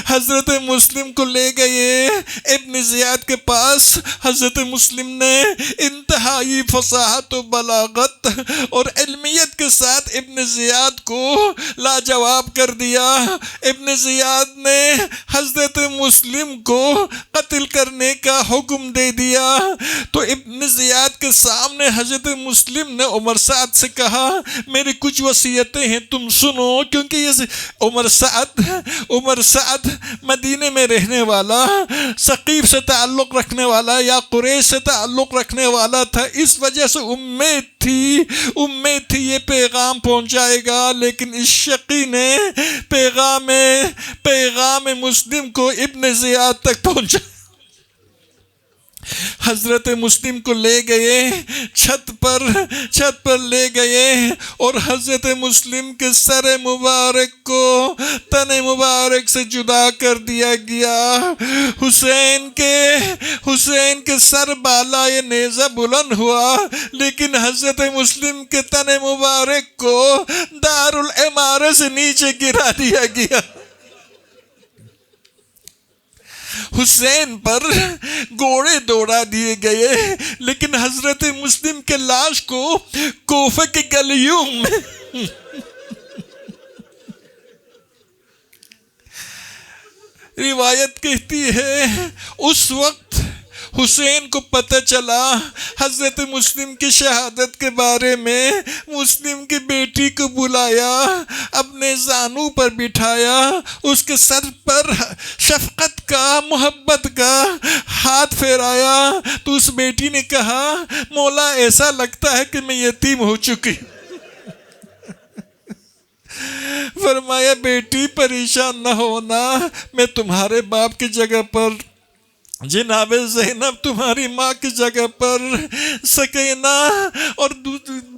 S1: حضرت مسلم کو لے گئے ابن زیاد کے پاس. حضرت مسلم نے انتہائی فصاحت و بلاغت اور علمیت کے ساتھ ابن زیاد کو لاجواب کر دیا. ابن زیاد نے حضرت مسلم کو قتل کرنے کا حکم دے دیا. تو ابن زیاد کے سامنے حضرت مسلم نے عمر سعد سے کہا میری کچھ وصیتیں ہیں تم سنو، کیونکہ یہ عمر سعد مدینے میں رہنے والا، ثقیف سے تعلق رکھنے والا یا قریش سے تعلق رکھنے والا تھا. اس وجہ سے امید تھی یہ پیغام پہنچائے گا، لیکن اس شقی نے پیغام مسلم کو ابن زیاد تک پہنچا. حضرت مسلم کو لے گئے چھت پر لے گئے اور حضرت مسلم کے سر مبارک کو تن مبارک سے جدا کر دیا گیا. حسین کے سر بالائے نیزہ بلند ہوا، لیکن حضرت مسلم کے تن مبارک کو دارالامارہ سے نیچے گرا دیا گیا. حسین پر گھوڑے دوڑا دیے گئے، لیکن حضرت مسلم کے لاش کو کوفہ کے گلیوں میں روایت کہتی ہے اس وقت حسین کو پتہ چلا حضرت مسلم کی شہادت کے بارے میں. مسلم کی بیٹی کو بلایا، اپنے زانو پر بٹھایا، اس کے سر پر شفقت کا، محبت کا ہاتھ پھیرایا. تو اس بیٹی نے کہا مولا ایسا لگتا ہے کہ میں یتیم ہو چکی. فرمایا بیٹی پریشان نہ ہونا، میں تمہارے باپ کی جگہ پر جناب زینب، تمہاری ماں کی جگہ پر سکینہ اور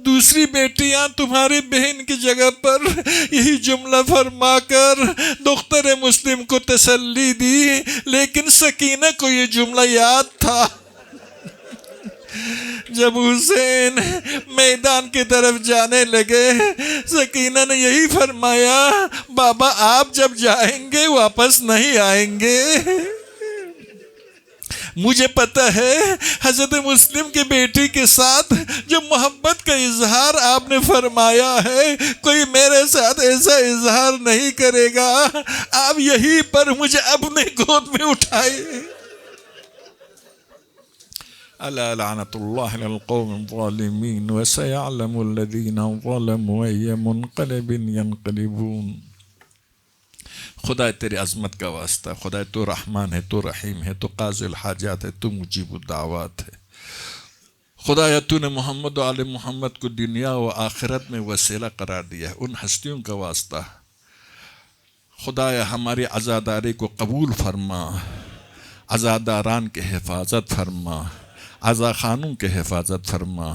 S1: دوسری بیٹیاں تمہاری بہن کی جگہ پر یہی جملہ فرما کر دختر مسلم کو تسلی دی. لیکن سکینہ کو یہ جملہ یاد تھا. جب حسین میدان کی طرف جانے لگے، سکینہ نے یہی فرمایا بابا آپ جب جائیں گے واپس نہیں آئیں گے. مجھے پتہ ہے حضرت مسلم کی بیٹی کے ساتھ جو محبت کا اظہار آپ نے فرمایا ہے، کوئی میرے ساتھ ایسا اظہار نہیں کرے گا. آپ یہی پر مجھے اپنے گود میں اٹھائے. الا لعنت اللہ علی القوم الظالمین وسيعلم الذین ظلموا أي منقلب ينقلبون. خدا تیری عظمت کا واسطہ، خدا تو رحمان ہے، تو رحیم ہے، تو قاضی الحاجات ہے، تو مجیب الدعوات ہے. خدایا تو نے محمد و آل محمد کو دنیا و آخرت میں وسیلہ قرار دیا ہے، ان ہستیوں کا واسطہ. خدایا ہماری عزاداری کو قبول فرما، عزاداران کی حفاظت فرما، عزاخانوں کی حفاظت فرما،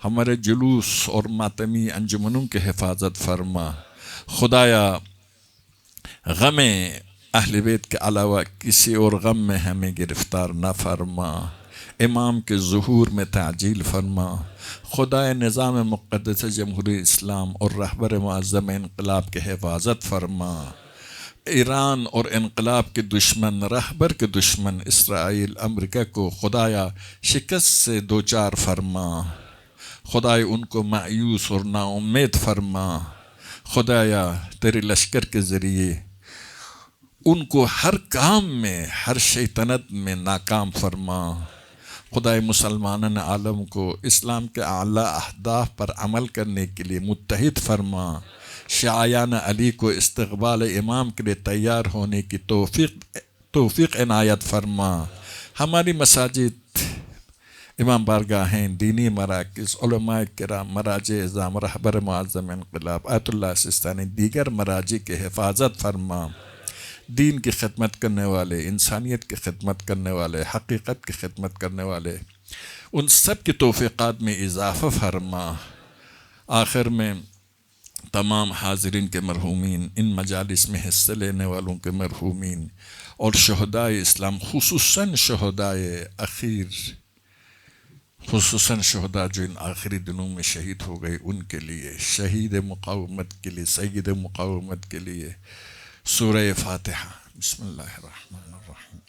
S1: ہمارے جلوس اور ماتمی انجمنوں کی حفاظت فرما. خدایا غم اہل بیت کے علاوہ کسی اور غم میں ہمیں گرفتار نہ فرما. امام کے ظہور میں تعجیل فرما. خدائے نظام مقدس جمہوری اسلام اور رہبر معظم انقلاب کے حفاظت فرما. ایران اور انقلاب کے دشمن، رہبر کے دشمن اسرائیل امریکہ کو خدایا شکست سے دوچار فرما، خدایا ان کو مایوس اور نا امید فرما، خدایا تیرے لشکر کے ذریعے ان کو ہر کام میں، ہر شیطنت میں ناکام فرما، خدائے مسلمان عالم کو اسلام کے اعلیٰ اہداف پر عمل کرنے کے لیے متحد فرما، شیعیان علی کو استقبال امام کے لیے تیار ہونے کی توفیق عنایت فرما، ہماری مساجد، امام بارگاہیں، دینی مراکز، علماء کرام، مراجع اعظام، رہبر معظم انقلاب آیت اللہ سستانی، دیگر مراجع کی حفاظت فرما، دین کی خدمت کرنے والے، انسانیت کی خدمت کرنے والے، حقیقت کی خدمت کرنے والے، ان سب کی توفیقات میں اضافہ فرما۔ آخر میں تمام حاضرین کے مرحومین، ان مجالس میں حصہ لینے والوں کے مرحومین اور شہدائے اسلام، خصوصاً شہدائے اخیر، خصوصاً شہداء جو ان آخری دنوں میں شہید ہو گئے، ان کے لیے، شہید مقاومت کے لیے، سید مقاومت کے لیے سورہ فاتحہ۔ بسم اللہ الرحمن الرحیم۔